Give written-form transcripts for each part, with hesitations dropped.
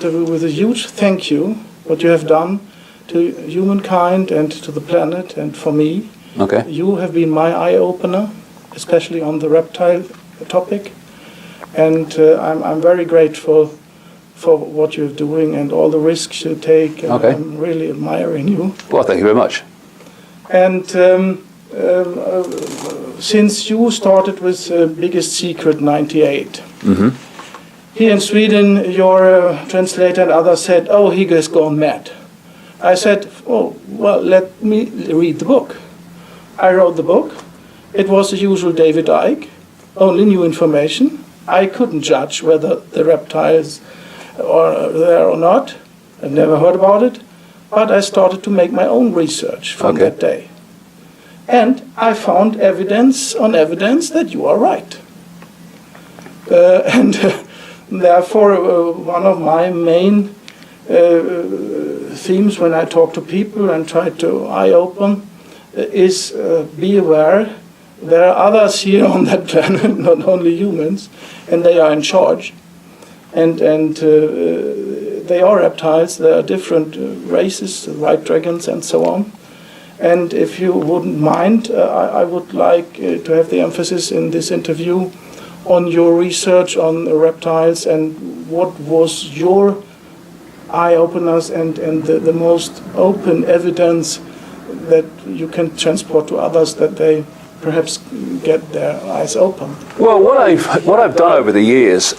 with a huge thank you what you have done to humankind and to the planet and for me. Okay. You have been my eye-opener, especially on the reptile topic, and I'm very grateful for what you're doing and all the risks you take. And okay. I'm really admiring you. Well, thank you very much. And since you started with Biggest Secret 98, here in Sweden, your translator and others said, "Oh, Icke has gone mad." I said, "Oh, well, let me read the book." I wrote the book. It was the usual David Icke, only new information. I couldn't judge whether the reptiles are there or not. I've never heard about it. But I started to make my own research from that day. And I found evidence on evidence that you are right. Therefore, one of my main themes when I talk to people and try to eye-open is be aware there are others here on that planet, not only humans, and they are in charge. And they are reptiles, there are different races, white dragons and so on. And if you wouldn't mind, I would like to have the emphasis in this interview on your research on reptiles and what was your eye-openers and the most open evidence that you can transport to others that they perhaps get their eyes open. Well, what I've done over the years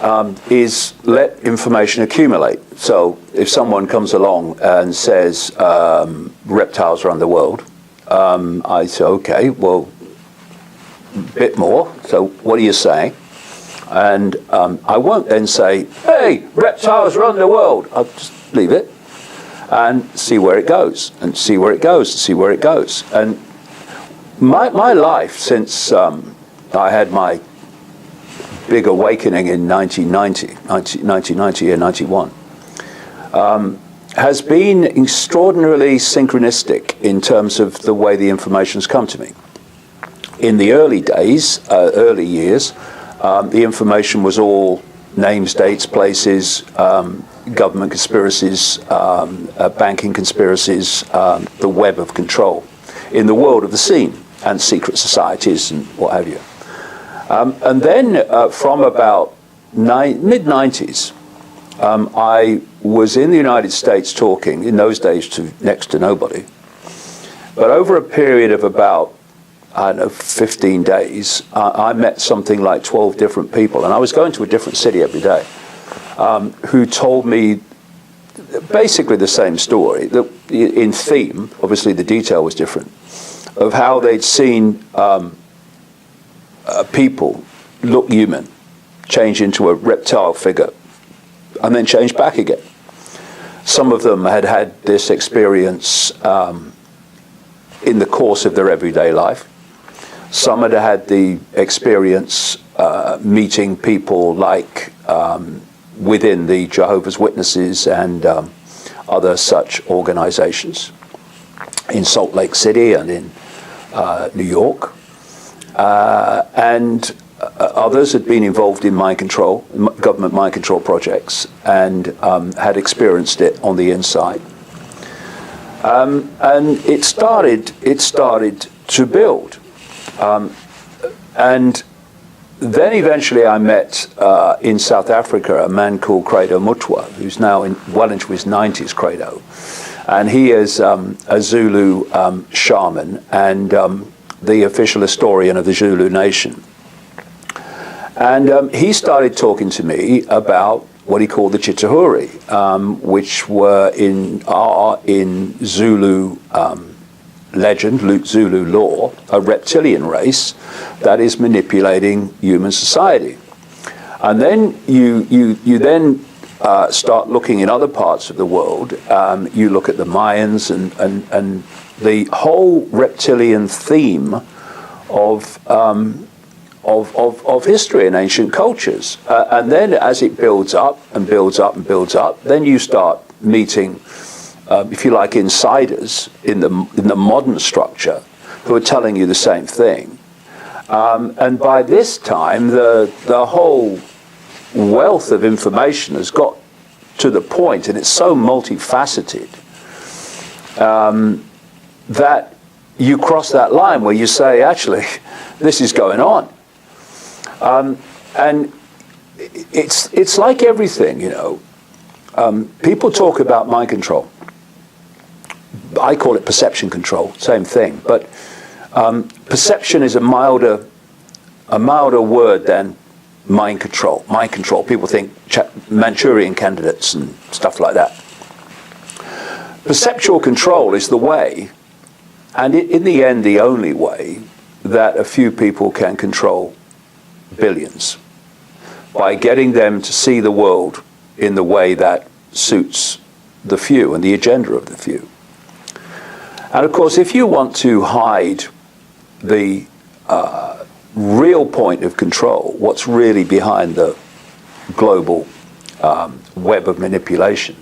is let information accumulate. So if someone comes along and says reptiles run the world, I say, okay, well, a bit more. So what are you saying? And I won't then say, hey, reptiles run the world. I'll just leave it and see where it goes, and see where it goes, and see where it goes. And my life since I had my big awakening in 1990 and 91 has been extraordinarily synchronistic in terms of the way the information's come to me. In the early days, early years, the information was all names, dates, places, government conspiracies, banking conspiracies, the web of control in the world of the scene and secret societies and what have you. And then from about mid-90s, I was in the United States talking, in those days, to next to nobody. But over a period of about, I don't know, 15 days, I met something like 12 different people, and I was going to a different city every day, who told me basically the same story, that in theme, obviously the detail was different, of how they'd seen people look human, change into a reptile figure, and then change back again. Some of them had had this experience in the course of their everyday life. Some had had the experience meeting people like within the Jehovah's Witnesses and other such organizations in Salt Lake City and in New York. And others had been involved in mind control, government mind control projects, and had experienced it on the inside. And it started to build. And then eventually I met in South Africa a man called Credo Mutwa, who's now well into his 90s, Credo. And he is a Zulu shaman and the official historian of the Zulu nation. And he started talking to me about what he called the Chitahuri, which were in Zulu legend, Zulu lore, a reptilian race that is manipulating human society. And then you then start looking in other parts of the world. You look at the Mayans and the whole reptilian theme of history and ancient cultures. And then as it builds up and builds up and builds up, then you start meeting, if you like, insiders in the modern structure who are telling you the same thing. And by this time, the whole wealth of information has got to the point, and it's so multifaceted, that you cross that line where you say, actually, this is going on. And it's like everything, you know. People talk about mind control. I call it perception control, same thing. But perception is a milder word than mind control. Mind control, people think Manchurian candidates and stuff like that. Perceptual control is the way, and in the end the only way, that a few people can control billions, by getting them to see the world in the way that suits the few and the agenda of the few. And of course, if you want to hide the real point of control, what's really behind the global web of manipulation,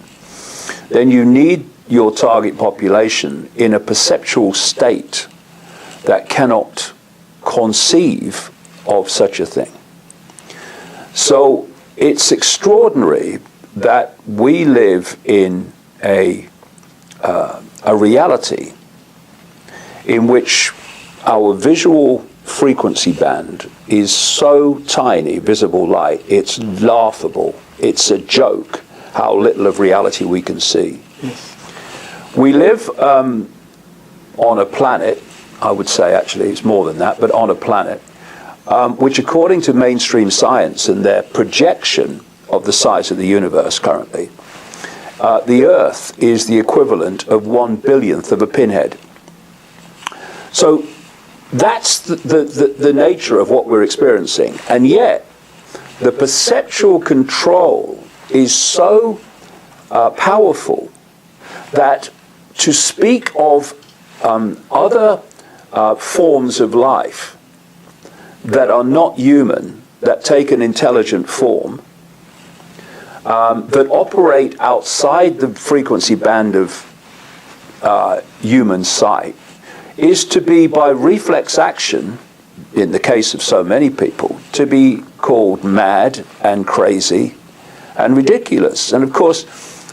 then you need your target population in a perceptual state that cannot conceive of such a thing. So it's extraordinary that we live in a reality in which our visual frequency band is so tiny, visible light, it's laughable. It's a joke how little of reality we can see. Yes. We live on a planet, I would say actually it's more than that, but on a planet, which according to mainstream science and their projection of the size of the universe currently, the Earth is the equivalent of 1/1,000,000th of a pinhead. So that's the nature of what we're experiencing. And yet, the perceptual control is so powerful that to speak of other forms of life that are not human, that take an intelligent form, that operate outside the frequency band of human sight, is to be, by reflex action, in the case of so many people, to be called mad and crazy and ridiculous. And of course,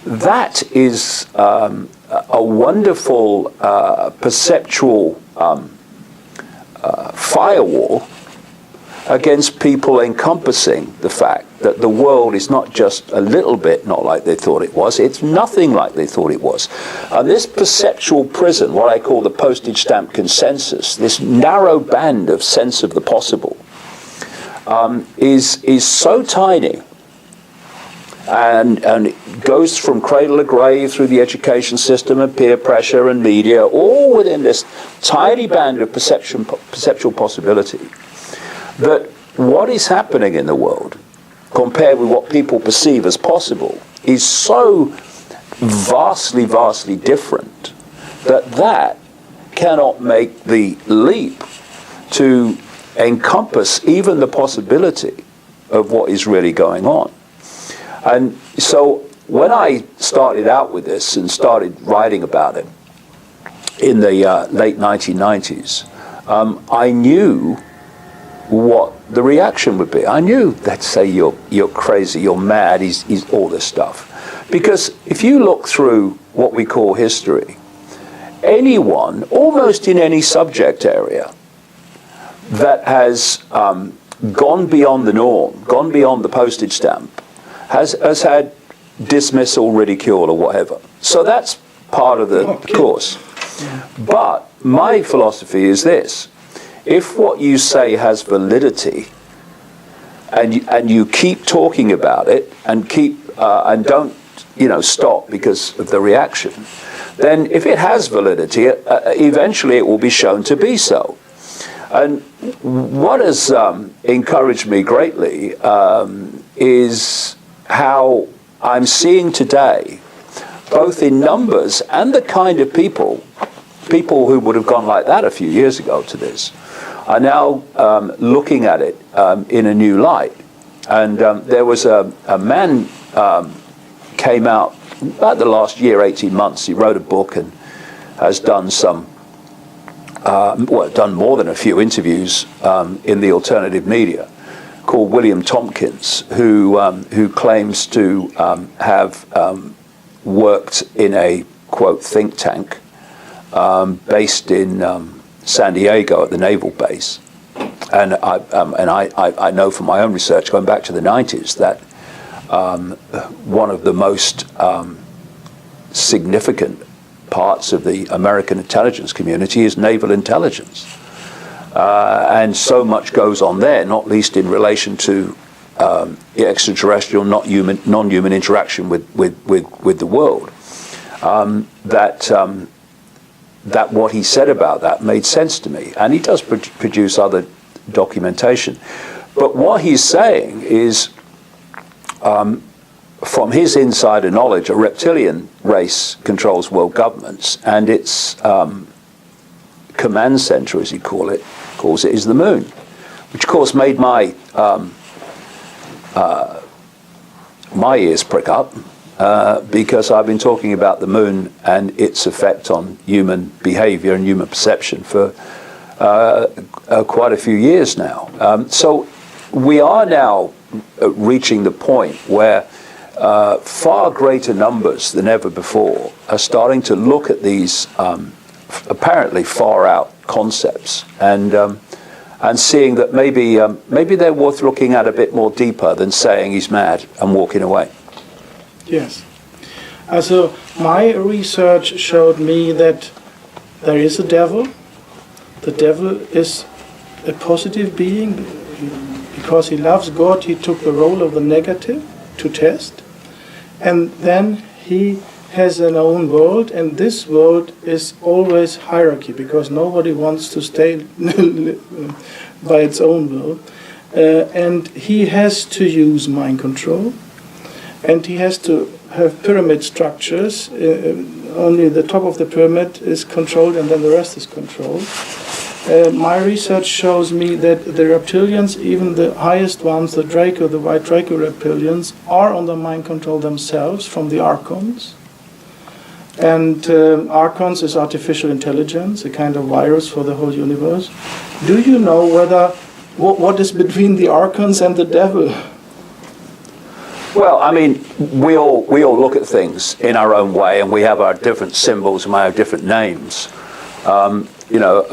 that is a wonderful perceptual firewall against people encompassing the fact that the world is not just a little bit not like they thought it was, it's nothing like they thought it was. And this perceptual prison, what I call the postage stamp consensus, this narrow band of sense of the possible, is so tiny, and it goes from cradle to grave through the education system and peer pressure and media, all within this tiny band of perceptual possibility, that what is happening in the world, compared with what people perceive as possible, is so vastly, vastly different that cannot make the leap to encompass even the possibility of what is really going on. And so when I started out with this and started writing about it in the late 1990s, I knew what the reaction would be. I knew they'd say you're crazy, you're mad, he's all this stuff. Because if you look through what we call history, anyone, almost in any subject area, that has gone beyond the norm, gone beyond the postage stamp, has had dismissal, ridicule, or whatever. So that's part of the course. Yeah. But my philosophy is this: if what you say has validity, and you keep talking about it, and and don't stop because of the reaction, then if it has validity, eventually it will be shown to be so. And what has encouraged me greatly is how I'm seeing today, both in numbers and the kind of people who would have gone like that a few years ago to this, are now looking at it in a new light. And there was a man came out about the last year, 18 months. He wrote a book and has done done more than a few interviews in the alternative media, called William Tompkins, who claims to have worked in a, quote, think tank based in San Diego at the naval base. And I know from my own research going back to the 90s that one of the most significant parts of the American intelligence community is naval intelligence. And so much goes on there, not least in relation to extraterrestrial, non-human interaction with the world, that what he said about that made sense to me. And he does produce other documentation. But what he's saying is, from his insider knowledge, a reptilian race controls world governments, and its command center, as he calls it, is the moon, which of course made my ears prick up, because I've been talking about the moon and its effect on human behavior and human perception for quite a few years now. So we are now reaching the point where far greater numbers than ever before are starting to look at these apparently far out concepts and seeing that maybe they're worth looking at a bit more deeper than saying he's mad and walking away. Yes. Also, my research showed me that there is a devil. The devil is a positive being. Because he loves God, he took the role of the negative to test. And then he has an own world, and this world is always hierarchy, because nobody wants to stay by its own will. And he has to use mind control, and he has to have pyramid structures. Only the top of the pyramid is controlled, and then the rest is controlled. My research shows me that the reptilians, even the highest ones, the Draco, the white Draco reptilians, are under mind control themselves from the Archons. And Archons is artificial intelligence, a kind of virus for the whole universe. Do you know what is between the Archons and the devil? Well, I mean, we all look at things in our own way, and we have our different symbols and we have different names. You know,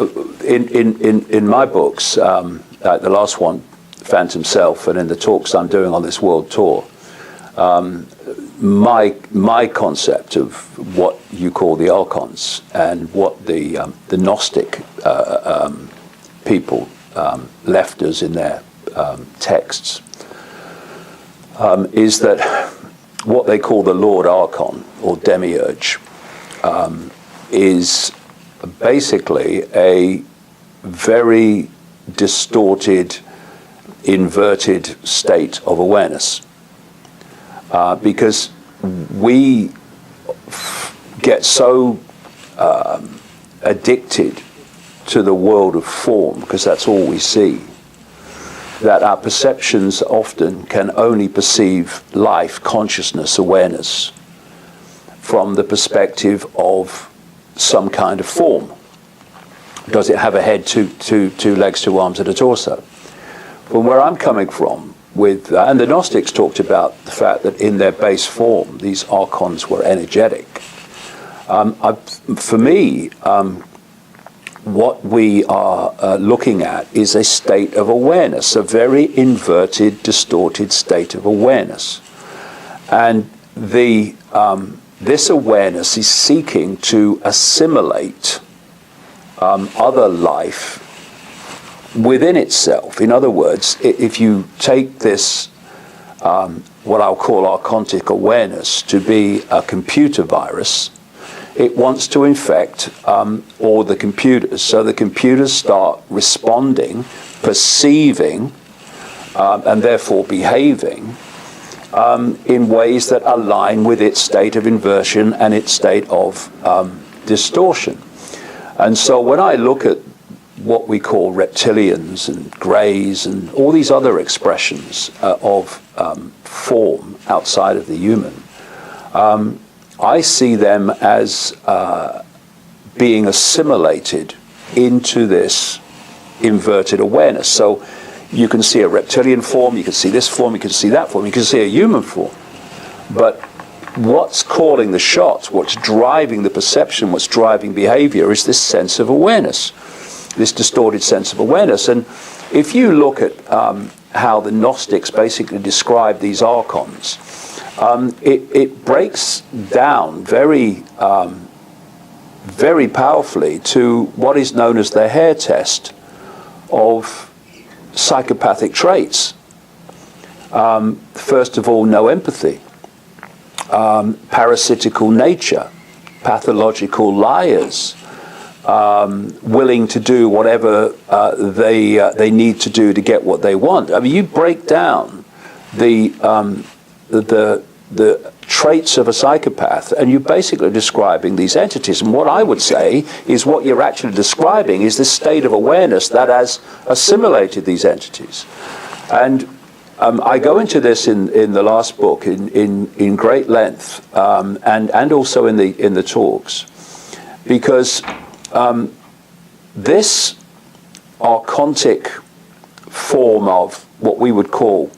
in my books, like the last one, Phantom Self, and in the talks I'm doing on this world tour, my concept of what you call the Archons and what the Gnostic people left us in their texts is that what they call the Lord Archon or Demiurge is basically a very distorted, inverted state of awareness. Because we get so addicted to the world of form, because that's all we see, that our perceptions often can only perceive life, consciousness, awareness from the perspective of some kind of form. Does it have a head, two legs, two arms, and a torso? From where I'm coming from, and the Gnostics talked about the fact that in their base form, these archons were energetic. For me, what we are looking at is a state of awareness, a very inverted, distorted state of awareness. And this awareness is seeking to assimilate other life within itself. In other words, if you take this, what I'll call archontic awareness, to be a computer virus, it wants to infect all the computers. So the computers start responding, perceiving, and therefore behaving in ways that align with its state of inversion and its state of distortion. And so when I look at what we call reptilians and greys and all these other expressions of form outside of the human, I see them as being assimilated into this inverted awareness. So You can see a reptilian form, you can see this form, you can see that form, you can see a human form. But what's calling the shots, what's driving the perception, what's driving behavior is this sense of awareness, this distorted sense of awareness. And if you look at how the Gnostics basically describe these archons, it breaks down very powerfully to what is known as the hair test of psychopathic traits. First of all, no empathy, parasitical nature, pathological liars, willing to do whatever they need to do to get what they want. I mean, you break down the traits of a psychopath, and you're basically describing these entities. And what I would say is what you're actually describing is this state of awareness that has assimilated these entities. And I go into this in the last book in great length, and also in the talks, because this archontic form of what we would call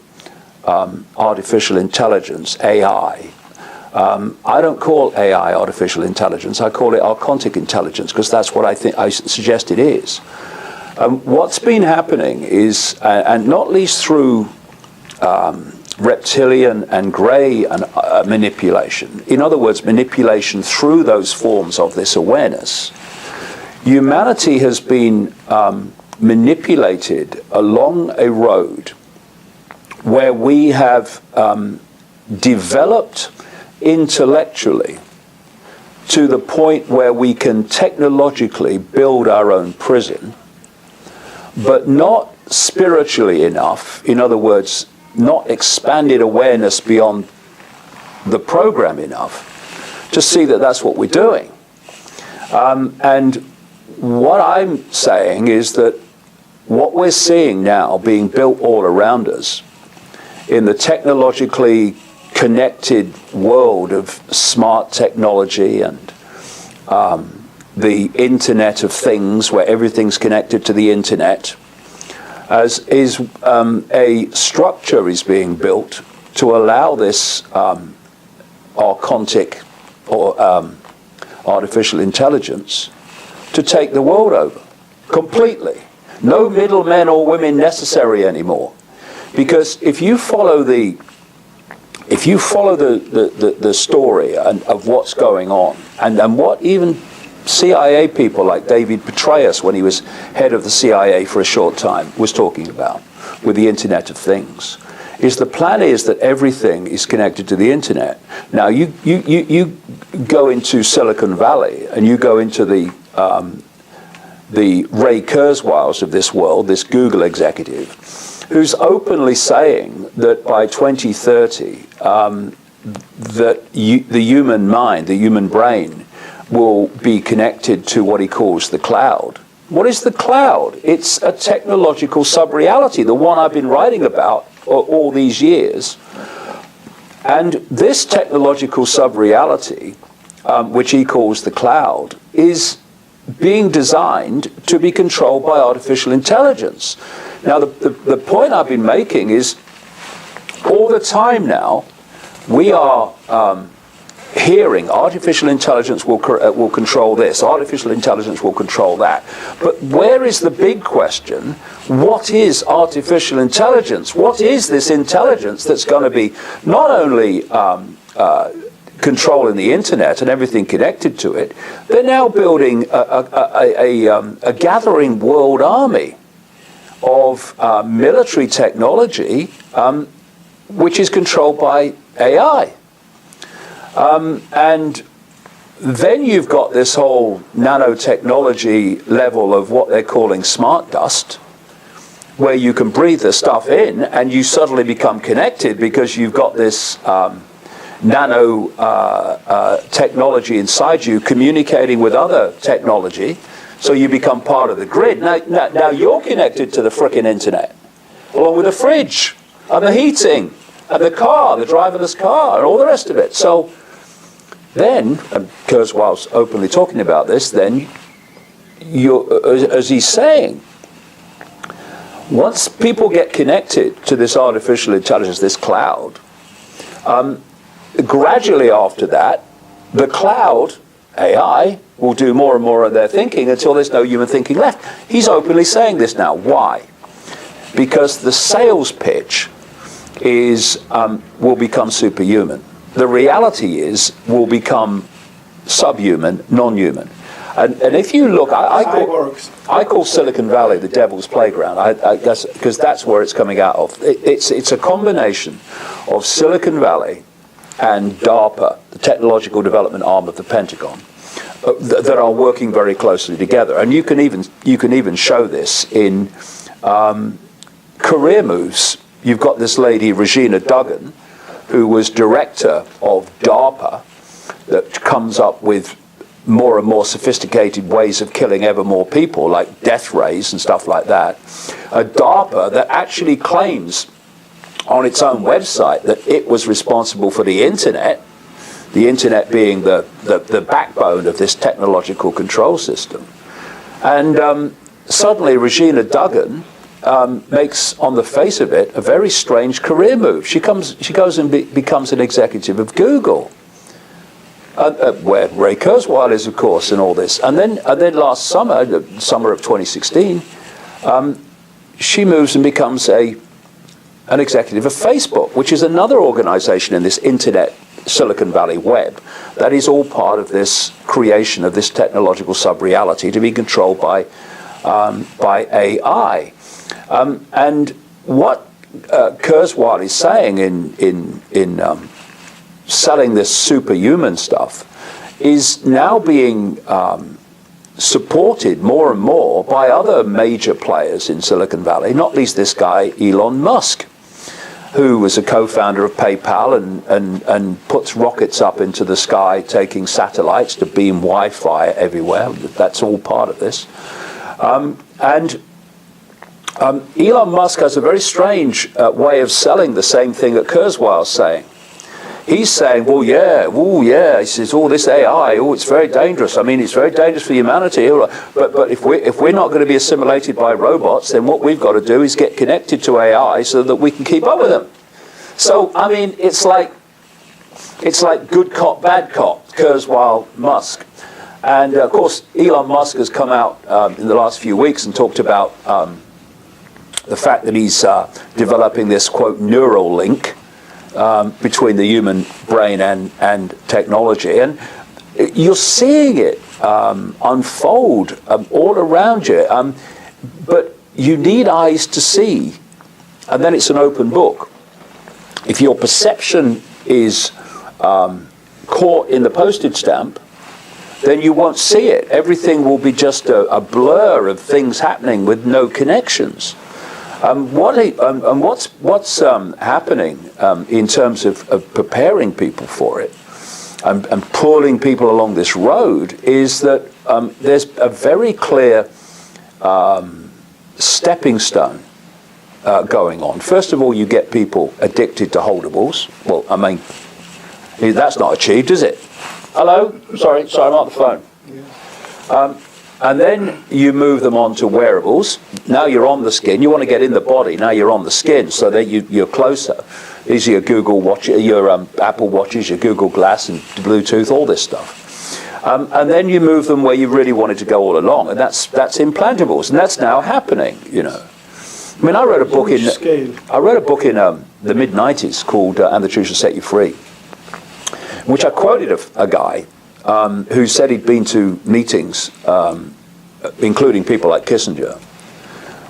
artificial intelligence, AI. I don't call AI artificial intelligence. I call it archontic intelligence, because that's what I suggest it is. What's been happening is, and not least through reptilian and grey and manipulation. In other words, manipulation through those forms of this awareness. Humanity has been manipulated along a road where we have developed intellectually to the point where we can technologically build our own prison, but not spiritually enough. In other words, not expanded awareness beyond the program enough to see that that's what we're doing. And what I'm saying is that what we're seeing now being built all around us in the technologically connected world of smart technology and the Internet of Things, where everything's connected to the Internet, a structure is being built to allow this archontic or artificial intelligence to take the world over completely. No middlemen or women necessary anymore, because if you follow the story of what's going on, and what even CIA people like David Petraeus, when he was head of the CIA for a short time, was talking about with the Internet of Things, is the plan is that everything is connected to the Internet. Now you go into Silicon Valley and you go into the Ray Kurzweils of this world, this Google executive, who's openly saying that by 2030 that the human mind, the human brain, will be connected to what he calls the cloud. What is the cloud? It's a technological sub-reality, the one I've been writing about all these years. And this technological sub-reality, which he calls the cloud, is being designed to be controlled by artificial intelligence. Now, the point I've been making is all the time now, we are hearing artificial intelligence will control this, artificial intelligence will control that. But where is the big question? What is artificial intelligence? What is this intelligence that's going to be not only controlling the Internet and everything connected to it? They're now building a gathering world army of military technology, which is controlled by AI. And then you've got this whole nanotechnology level of what they're calling smart dust, where you can breathe the stuff in and you suddenly become connected because you've got this nano technology inside you communicating with other technology, so you become part of the grid. Now you're connected to the frickin' Internet, along with the fridge and the heating and the car, the driverless car, and all the rest of it. So then, and Kurzweil's openly talking about this, then, as he's saying, Once people get connected to this artificial intelligence, this cloud, gradually after that, the cloud, AI, will do more and more of their thinking until there's no human thinking left. He's openly saying this now. Why? Because the sales pitch is will become superhuman. The reality is will become subhuman, non-human. And if you look, I call Silicon Valley the devil's playground, I guess, because that's where it's coming out of. It's a combination of Silicon Valley and DARPA, the technological development arm of the Pentagon, that are working very closely together. And you can even show this in career moves. You've got this lady, Regina Duggan, who was director of DARPA, that comes up with more and more sophisticated ways of killing ever more people, like death rays and stuff like that. A DARPA that actually claims on its own website that it was responsible for the internet being the backbone of this technological control system. And suddenly Regina Duggan makes, on the face of it, a very strange career move. She goes and becomes an executive of Google, where Ray Kurzweil is, of course, and all this. And then last summer, the summer of 2016, she moves and becomes an executive of Facebook, which is another organization in this internet Silicon Valley web that is all part of this creation of this technological sub-reality to be controlled by AI. And what Kurzweil is saying in selling this superhuman stuff is now being supported more and more by other major players in Silicon Valley, not least this guy Elon Musk, who was a co-founder of PayPal and puts rockets up into the sky, taking satellites to beam Wi-Fi everywhere. That's all part of this. Elon Musk has a very strange way of selling the same thing that Kurzweil's saying. He's saying, well, yeah, he says, this AI, it's very dangerous. I mean, it's very dangerous for humanity. But if we're not going to be assimilated by robots, then what we've got to do is get connected to AI so that we can keep up with them. So, I mean, it's like good cop, bad cop, Kurzweil, Musk. And, of course, Elon Musk has come out in the last few weeks and talked about the fact that he's developing this, quote, neural link between the human brain and technology. And you're seeing it unfold all around you. But you need eyes to see, and then it's an open book. If your perception is caught in the postage stamp, then you won't see it. Everything will be just a blur of things happening with no connections. What's happening in terms of preparing people for it and pulling people along this road is that there's a very clear stepping stone going on. First of all, you get people addicted to holdables. Well, I mean, that's not achieved, is it? Hello? Sorry, I'm on the phone. Yeah. And then you move them on to wearables. Now you're on the skin. You want to get in the body. Now you're on the skin, so that you're closer. These are your Google Watch, your Apple Watches, your Google Glass, and Bluetooth, all this stuff. And then you move them where you really wanted to go all along, and that's implantables, and that's now happening. You know, I mean, I wrote a book in the mid-90s called "And the Truth Shall Set You Free," in which I quoted a guy who said he'd been to meetings, including people like Kissinger,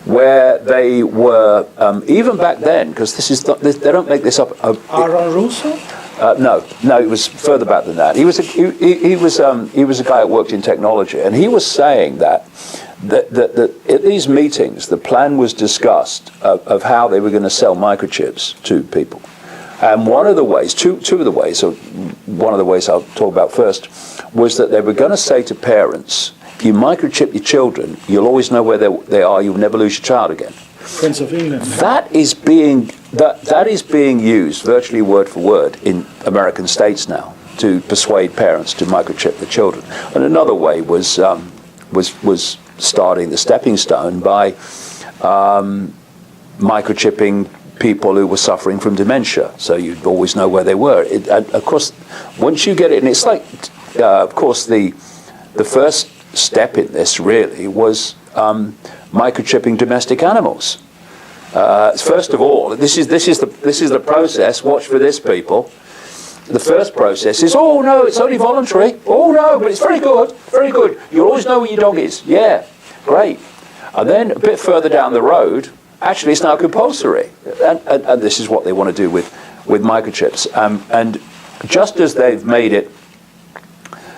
where they were, even back then, because they don't make this up. Aaron Russo? No, it was further back than that. He was a guy that worked in technology, and he was saying that at these meetings, the plan was discussed of how they were going to sell microchips to people. And one of the ways, two of the ways, so one of the ways I'll talk about first, was that they were going to say to parents, if you microchip your children, you'll always know where they are, you'll never lose your child again. Prince of England. That is being used virtually word for word in American states now to persuade parents to microchip their children. And another way was starting the stepping stone by microchipping people who were suffering from dementia, so you'd always know where they were. And of course, once you get it, and it's like, of course, the first step in this really was microchipping domestic animals. First of all, this is the process. Watch for this, people. The first process is, oh no, it's only voluntary. Oh no, but it's very good, very good. You'll always know where your dog is. Yeah, great. And then a bit further down the road, actually it's now compulsory. And this is what they want to do with microchips. And just as they've made it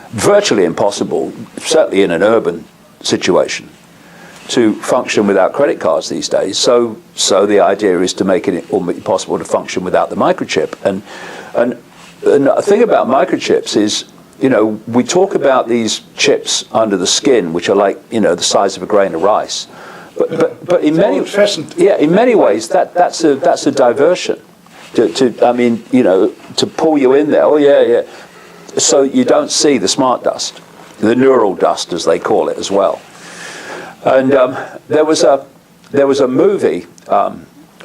virtually impossible, certainly in an urban situation, to function without credit cards these days, so the idea is to make it almost possible to function without the microchip. And the thing about microchips is, you know, we talk about these chips under the skin, which are like, you know, the size of a grain of rice. But in many ways that's a diversion. I mean, you know, to pull you in there. Oh yeah. So you don't see the smart dust, the neural dust as they call it as well. And there was a movie a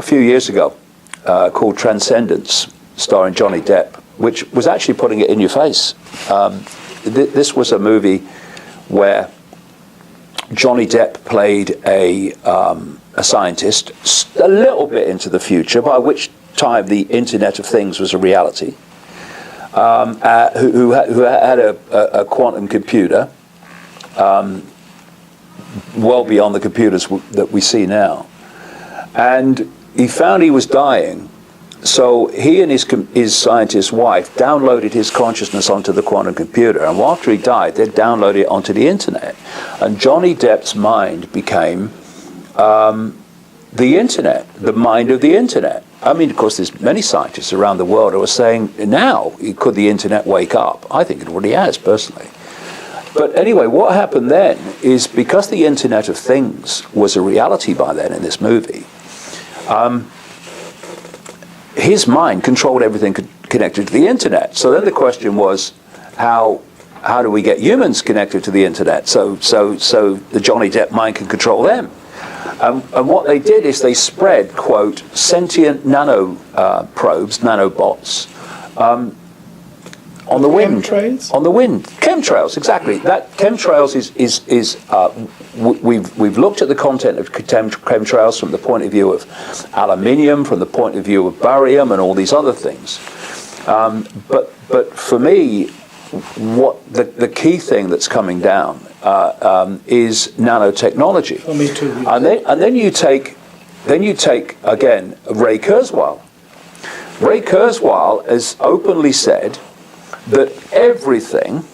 few years ago called Transcendence, starring Johnny Depp, which was actually putting it in your face. This was a movie where Johnny Depp played a scientist a little bit into the future, by which time the Internet of Things was a reality, who had a quantum computer, well beyond the computers that we see now. And he found he was dying, so he and his scientist wife downloaded his consciousness onto the quantum computer, and after he died, they'd download it onto the internet. And Johnny Depp's mind became the internet, the mind of the internet. I mean, of course, there's many scientists around the world who are saying, now, could the internet wake up? I think it already has, personally. But anyway, what happened then is, because the Internet of Things was a reality by then in this movie, his mind controlled everything connected to the internet. So then the question was, how do we get humans connected to the internet so the Johnny Depp mind can control them? And what they did is they spread, quote, sentient nano probes, nanobots, on the wind. Chemtrails? On the wind. Chemtrails, exactly. That chemtrails is we've looked at the content of chemtrails from the point of view of aluminium, from the point of view of barium, and all these other things. But for me, what the key thing that's coming down is nanotechnology. For me too. And then you take again Ray Kurzweil. Ray Kurzweil has openly said that everything,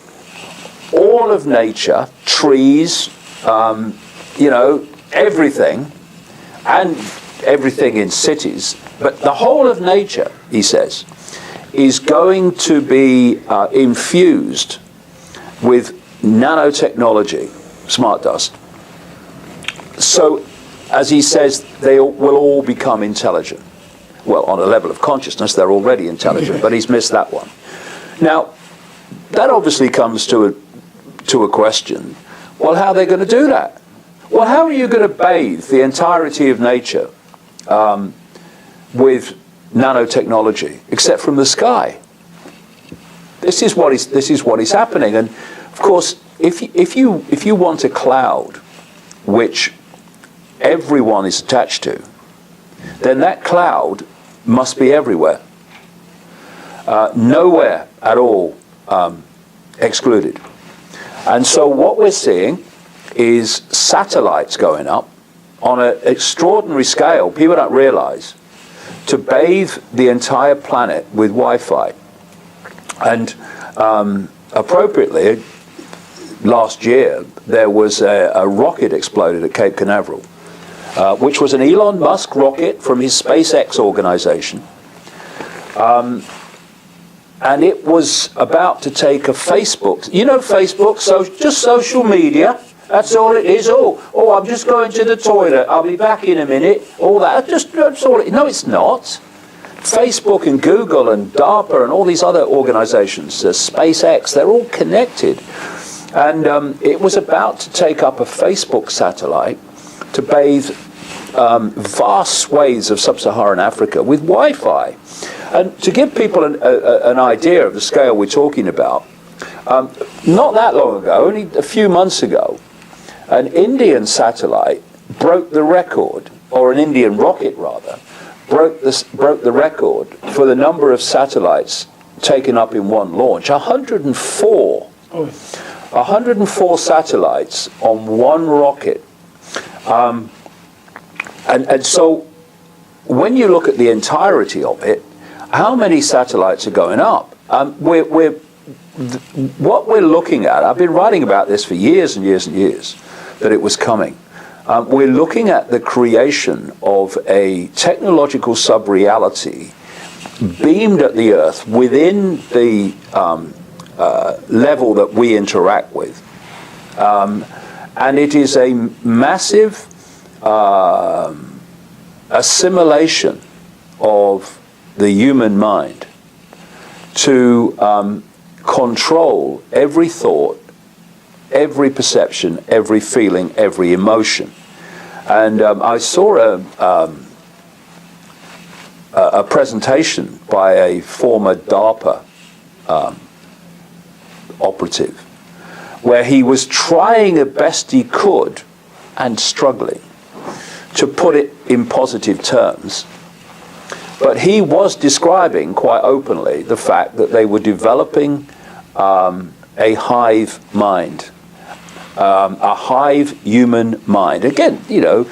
all of nature, trees, everything, and everything in cities, but the whole of nature, he says, is going to be infused with nanotechnology, smart dust. So, as he says, they will all become intelligent. Well, on a level of consciousness, they're already intelligent, but he's missed that one. Now, that obviously comes to a question. Well, how are they going to do that? Well, how are you going to bathe the entirety of nature with nanotechnology, except from the sky? This is what is happening. And of course, if you want a cloud which everyone is attached to, then that cloud must be everywhere. Nowhere at all excluded. And so what we're seeing is satellites going up on an extraordinary scale, people don't realize, to bathe the entire planet with Wi-Fi. And appropriately, last year, there was a rocket exploded at Cape Canaveral, which was an Elon Musk rocket from his SpaceX organization. And it was about to take a Facebook. You know Facebook, so just social media. That's all it is. Oh, I'm just going to the toilet. I'll be back in a minute. All that. That's all it. No, it's not. Facebook and Google and DARPA and all these other organizations, SpaceX, they're all connected. And it was about to take up a Facebook satellite to bathe vast swathes of sub-Saharan Africa with Wi-Fi. And to give people an idea of the scale we're talking about, not that long ago, only a few months ago, an Indian satellite broke the record, or an Indian rocket rather, broke the record for the number of satellites taken up in one launch. 104. 104 satellites on one rocket. And so when you look at the entirety of it, how many satellites are going up? What we're looking at, I've been writing about this for years and years and years, that it was coming. We're looking at the creation of a technological sub-reality beamed at the Earth within the level that we interact with. And it is a massive assimilation of the human mind to control every thought, every perception, every feeling, every emotion. And I saw a presentation by a former DARPA operative, where he was trying the best he could and struggling to put it in positive terms. But he was describing quite openly the fact that they were developing a hive mind, a hive human mind. Again, you know,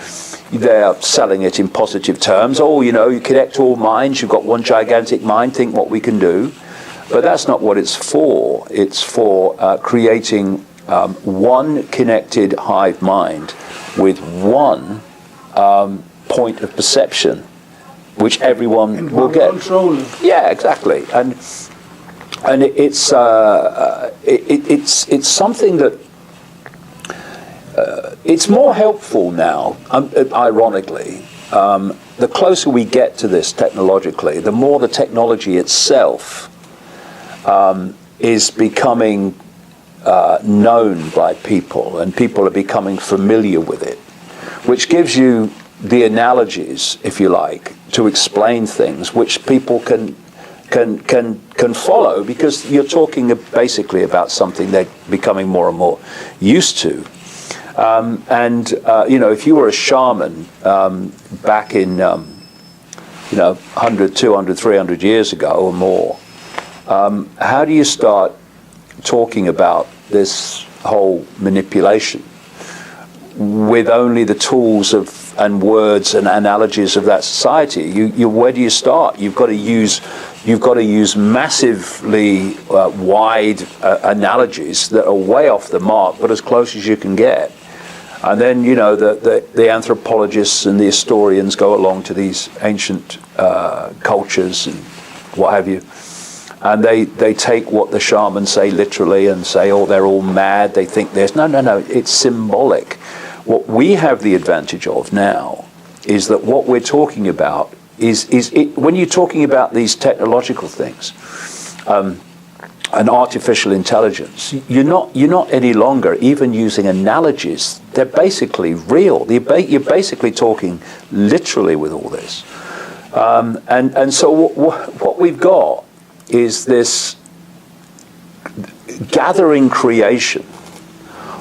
they're selling it in positive terms. Oh, you know, you connect all minds, you've got one gigantic mind, think what we can do. But that's not what it's for. It's for creating one connected hive mind with one point of perception, which everyone and will get. Controller. Yeah, exactly. And it's something that it's more helpful now. Ironically, the closer we get to this technologically, the more the technology itself is becoming known by people, and people are becoming familiar with it, which gives you the analogies, if you like, to explain things which people can follow, because you're talking basically about something they're becoming more and more used to. You know, if you were a shaman back in 100, 200, 300 years ago or more, how do you start talking about this whole manipulation with only the tools and words and analogies of that society? You where do you start? You've got to use massively wide analogies that are way off the mark, but as close as you can get. And then, you know, the anthropologists and the historians go along to these ancient cultures and what have you, and they take what the shamans say literally and say, oh, they're all mad, they think this. No, it's symbolic. What we have the advantage of now is that what we're talking about is when you're talking about these technological things, and artificial intelligence, you're not any longer even using analogies. They're basically real. You're basically talking literally with all this. And so what we've got is this gathering creation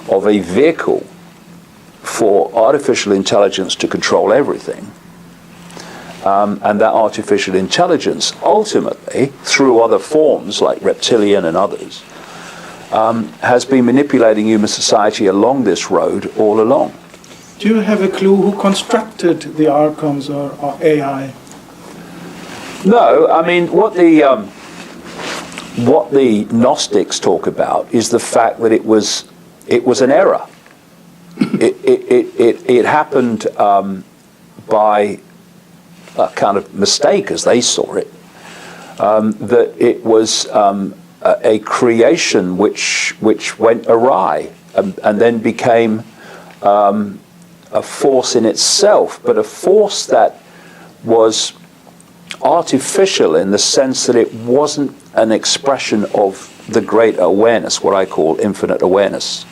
of a vehicle for artificial intelligence to control everything. And that artificial intelligence, ultimately, through other forms like reptilian and others, has been manipulating human society along this road all along. Do you have a clue who constructed the Archons or AI? No, I mean, what the Gnostics talk about is the fact that it was an error. It happened by a kind of mistake, as they saw it, that it was a creation which went awry and then became a force in itself, but a force that was artificial in the sense that it wasn't an expression of the great awareness, what I call infinite awareness.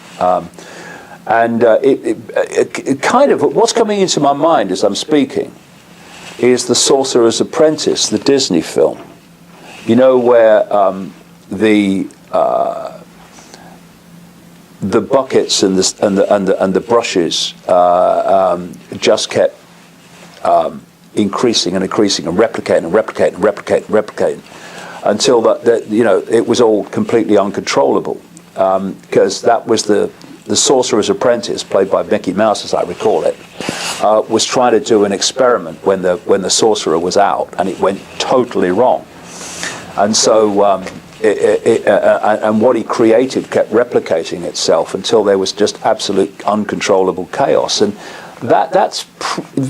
And it kind of, what's coming into my mind as I'm speaking is The Sorcerer's Apprentice, the Disney film. You know, where the buckets and the brushes just kept increasing and increasing and replicating until that you know, it was all completely uncontrollable, because that was the Sorcerer's Apprentice, played by Mickey Mouse as I recall it, was trying to do an experiment when the sorcerer was out, and it went totally wrong. And so and what he created kept replicating itself until there was just absolute uncontrollable chaos. And that's,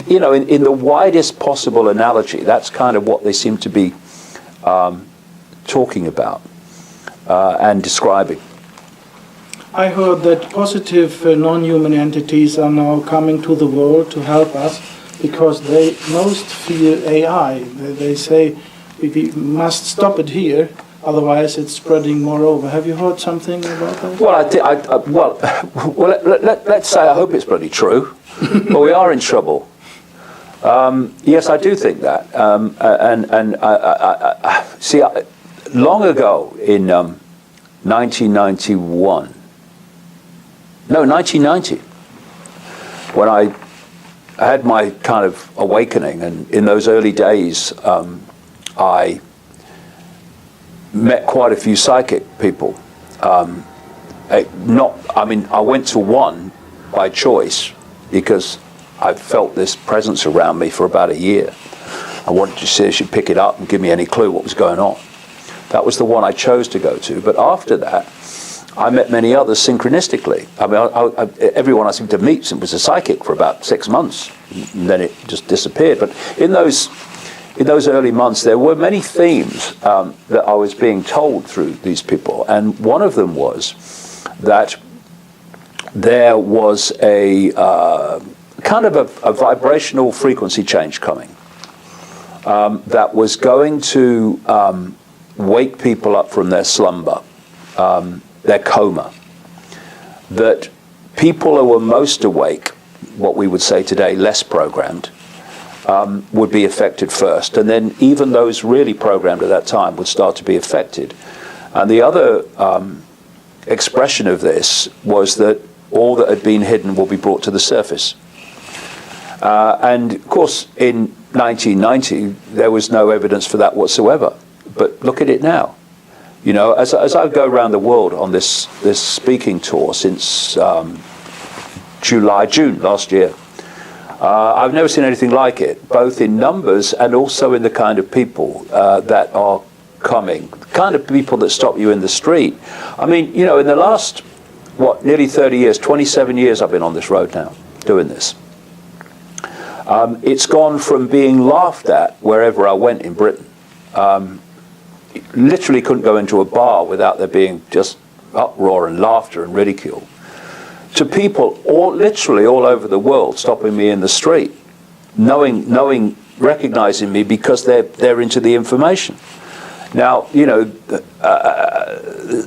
you know, in the widest possible analogy, that's kind of what they seem to be talking about and describing. I heard that positive non-human entities are now coming to the world to help us because they most fear AI. They say we must stop it here, otherwise it's spreading more over. Have you heard something about that? Well, let's say I hope it's bloody true. Well, we are in trouble. Yes, I do think that. See, long ago in 1990, when I had my kind of awakening, and in those early days, I met quite a few psychic people. I went to one by choice because I felt this presence around me for about a year. I wanted to see if she'd pick it up and give me any clue what was going on. That was the one I chose to go to. But after that, I met many others synchronistically. I mean, everyone I seemed to meet was a psychic for about 6 months, and then it just disappeared. But in those early months, there were many themes that I was being told through these people, and one of them was that there was a kind of a vibrational frequency change coming that was going to wake people up from their slumber, their coma. That people who were most awake, what we would say today less programmed, would be affected first, and then even those really programmed at that time would start to be affected. And the other expression of this was that all that had been hidden will be brought to the surface. And of course, in 1990, there was no evidence for that whatsoever. But look at it now. You know, as I go around the world on this speaking tour since June last year, I've never seen anything like it, both in numbers and also in the kind of people that are coming, the kind of people that stop you in the street. I mean, you know, in the last, nearly 30 years, 27 years I've been on this road now, doing this. It's gone from being laughed at wherever I went in Britain. Literally couldn't go into a bar without there being just uproar and laughter and ridicule, to people literally all over the world stopping me in the street, recognizing me because they're into the information. Now, you know,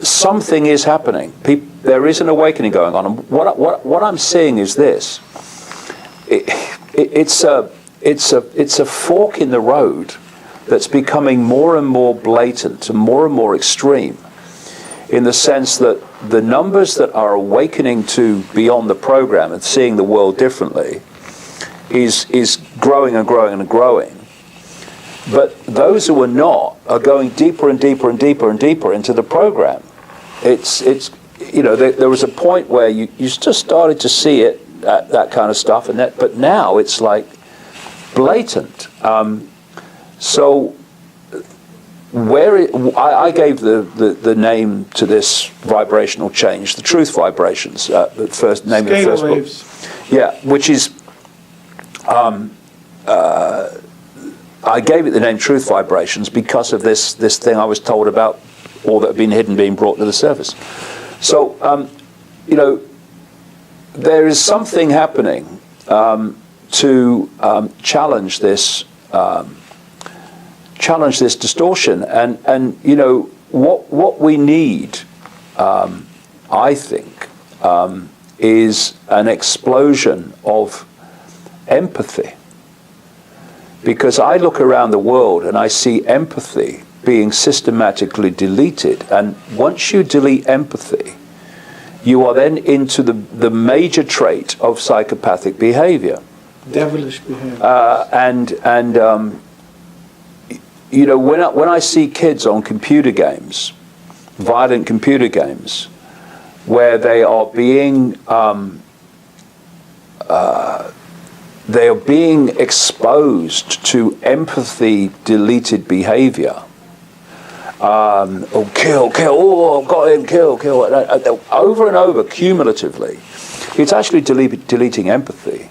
something is happening. There is an awakening going on. And what I'm seeing is this. It's a fork in the road that's becoming more and more blatant and more extreme, in the sense that the numbers that are awakening to beyond the program and seeing the world differently is growing and growing and growing. But those who are not are going deeper and deeper and deeper and deeper into the program. It's you know, there was a point where you just started to see it, that kind of stuff, but now it's like blatant. So I gave the name to this vibrational change, the truth vibrations, the first name of the first waves. book. Yeah, which is, I gave it the name truth vibrations because of this thing I was told about all that had been hidden being brought to the surface. So, you know, there is something happening to challenge this distortion, and you know what we need, I think, is an explosion of empathy. Because I look around the world and I see empathy being systematically deleted. And once you delete empathy, you are then into the major trait of psychopathic behavior. Devilish behavior. When I see kids on computer games, violent computer games, where they are being exposed to empathy deleted behavior. Kill, oh, got him, kill, over and over, cumulatively. It's actually deleting empathy.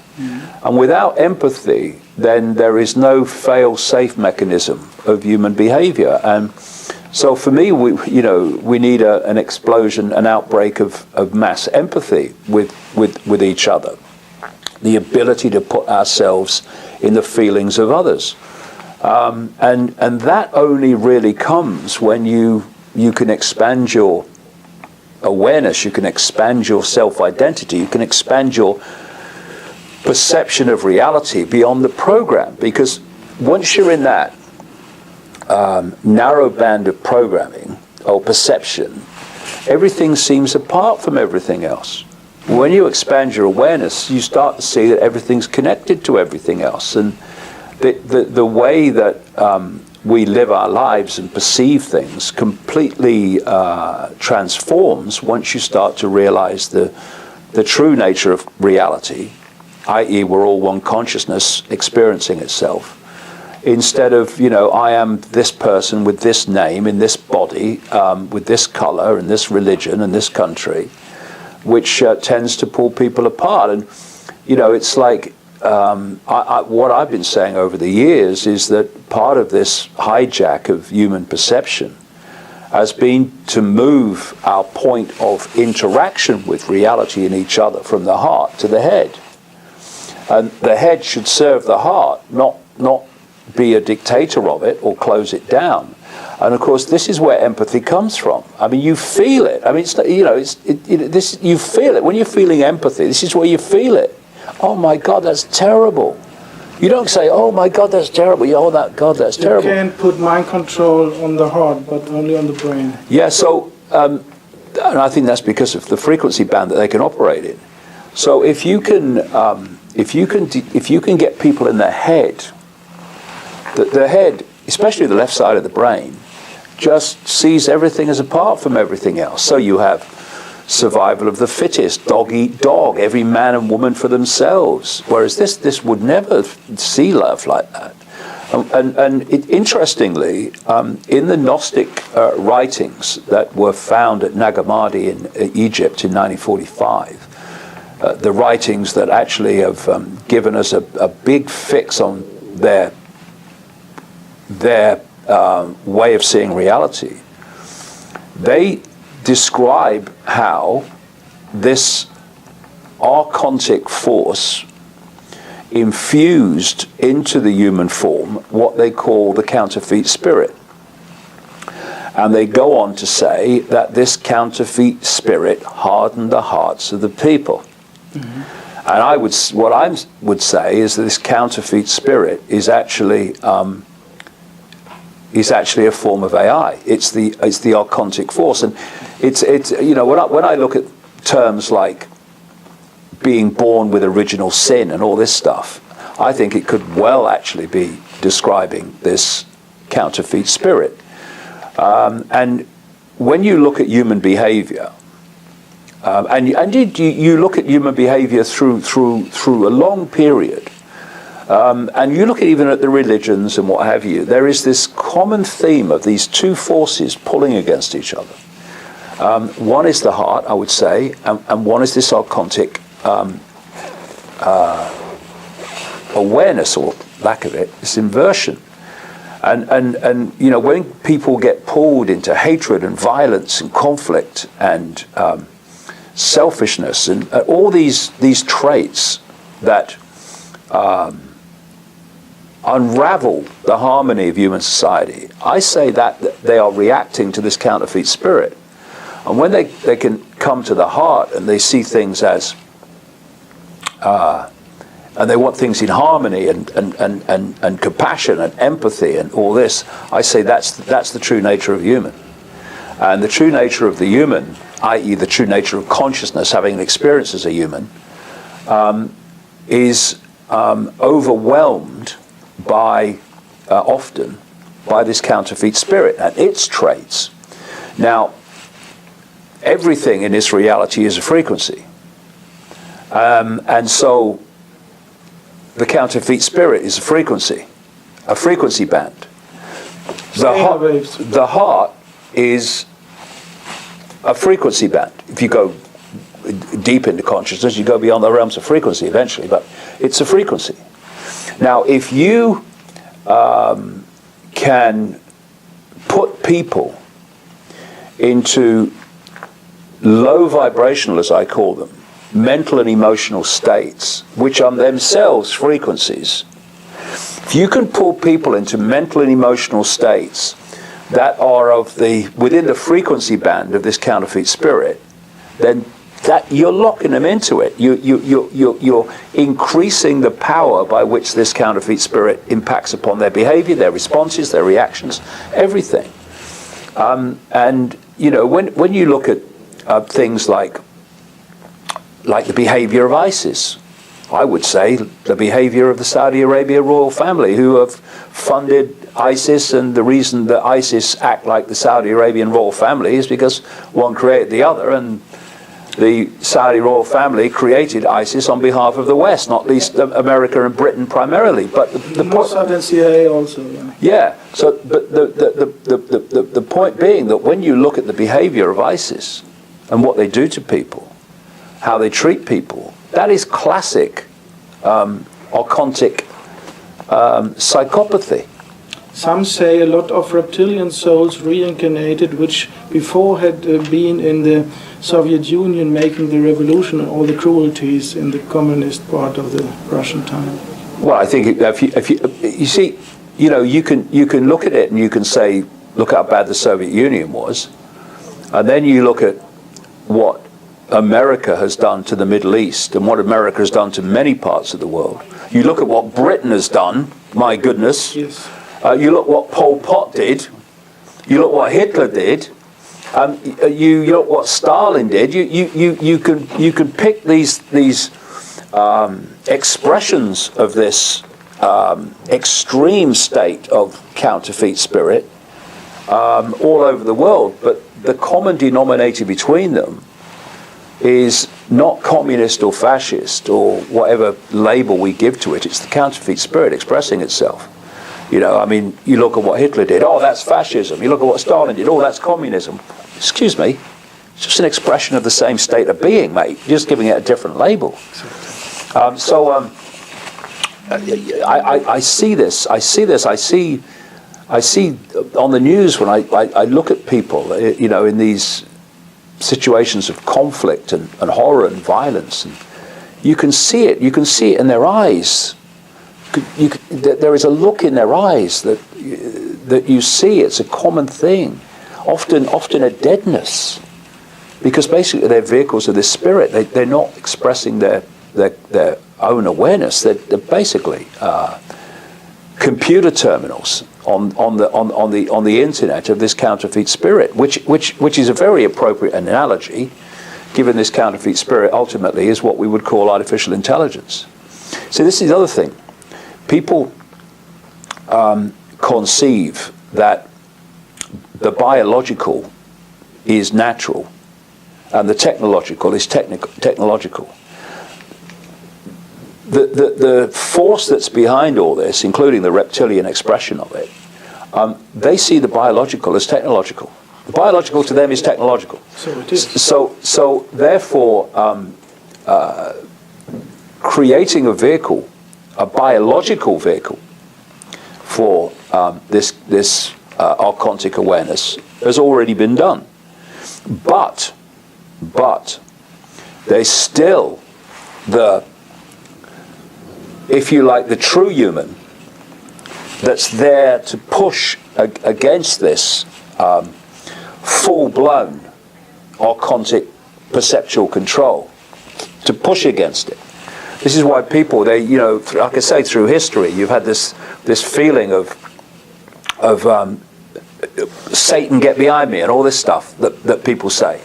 And without empathy, then there is no fail-safe mechanism of human behavior. And so for me, we need an explosion, an outbreak of mass empathy with each other. The ability to put ourselves in the feelings of others. And that only really comes when you can expand your awareness, you can expand your self-identity, you can expand your perception of reality beyond the program. Because once you're in that narrow band of programming or perception, everything seems apart from everything else. When you expand your awareness, you start to see that everything's connected to everything else. And the way that we live our lives and perceive things completely transforms once you start to realize the true nature of reality, i.e. we're all one consciousness experiencing itself. Instead of, I am this person with this name, in this body, with this color, and this religion, and this country, which tends to pull people apart. And, it's like, what I've been saying over the years is that part of this hijack of human perception has been to move our point of interaction with reality and each other from the heart to the head. And the head should serve the heart, not be a dictator of it or close it down. And of course, this is where empathy comes from. I mean, you feel it. I mean, you feel it when you're feeling empathy. This is where you feel it. Oh my God, that's terrible. You don't say, "Oh my God, that's terrible." Oh, God, that's terrible. You can't put mind control on the heart, but only on the brain. Yeah. So, and I think that's because of the frequency band that they can operate in. So, if you can get people in their head, the head, especially the left side of the brain, just sees everything as apart from everything else. So you have survival of the fittest, dog eat dog, every man and woman for themselves. Whereas this would never see love like that. Interestingly, in the Gnostic writings that were found at Nag Hammadi in Egypt in 1945, the writings that actually have given us a big fix on their way of seeing reality, they describe how this archontic force infused into the human form what they call the counterfeit spirit. And they go on to say that this counterfeit spirit hardened the hearts of the people. Mm-hmm. And what I would say is that this counterfeit spirit is actually a form of AI. It's the archontic force, and it's when I look at terms like being born with original sin and all this stuff, I think it could well actually be describing this counterfeit spirit. And when you look at human behavior, and you look at human behavior through a long period. And you look even at the religions and what have you, there is this common theme of these two forces pulling against each other. One is the heart, I would say, and one is this archontic awareness, or lack of it, this inversion. And when people get pulled into hatred and violence and conflict and selfishness and all these traits that unravel the harmony of human society, I say that they are reacting to this counterfeit spirit. And when they can come to the heart and they see things as, and they want things in harmony and compassion and empathy and all this, I say that's the true nature of human. And the true nature of the human, i.e. the true nature of consciousness, having an experience as a human, is overwhelmed by, often, by this counterfeit spirit and its traits. Now, everything in this reality is a frequency. And so the counterfeit spirit is a frequency band. The heart is a frequency band. If you go deep into consciousness, you go beyond the realms of frequency eventually, but it's a frequency. Now, if you can put people into low vibrational, as I call them, mental and emotional states, which are themselves frequencies, if you can pull people into mental and emotional states that are within the frequency band of this counterfeit spirit, then that you're locking them into it. You're increasing the power by which this counterfeit spirit impacts upon their behavior, their responses, their reactions, everything. And you know, when you look at things like the behavior of ISIS, I would say the behavior of the Saudi Arabia royal family, who have funded ISIS, and the reason that ISIS act like the Saudi Arabian royal family is because one created the other, and the Saudi royal family created ISIS on behalf of the West, not least America and Britain primarily. But the Mossad and CIA also. Yeah. So, but the point being that when you look at the behavior of ISIS and what they do to people, how they treat people, that is classic archontic psychopathy. Some say a lot of reptilian souls reincarnated, which before had been in the Soviet Union making the revolution and all the cruelties in the communist part of the Russian time. Well, I think if you see, you know, you can look at it and you can say, look how bad the Soviet Union was, and then you look at what America has done to the Middle East and what America has done to many parts of the world. You look at what Britain has done, my goodness. Yes. You look what Pol Pot did. You look what Hitler did. You look what Stalin did. You can pick these expressions of this extreme state of counterfeit spirit all over the world, but the common denominator between them is not communist or fascist or whatever label we give to it. It's the counterfeit spirit expressing itself. You know, I mean, you look at what Hitler did, oh, that's fascism. You look at what Stalin did, oh, that's communism. Excuse me, it's just an expression of the same state of being, mate. You're just giving it a different label. I see this. I see on the news when I look at people, you know, in these situations of conflict and horror and violence, and you can see it. You can see it in their eyes. There is a look in their eyes that you see. It's a common thing. Often a deadness, because basically they're vehicles of this spirit. They're not expressing their own awareness. They're basically computer terminals on the internet of this counterfeit spirit, which is a very appropriate analogy, given this counterfeit spirit ultimately is what we would call artificial intelligence. So this is the other thing. People conceive that the biological is natural and the technological is technological. The force that's behind all this, including the reptilian expression of it, they see the biological as technological. The biological to them is technological. So it is. So therefore, creating a vehicle, a biological vehicle for this archontic awareness has already been done. But there's still if you like, the true human that's there to push against this full-blown archontic perceptual control, to push against it. This is why people, they, you know, like I say, through history, you've had this feeling of Satan, get behind me, and all this stuff that people say.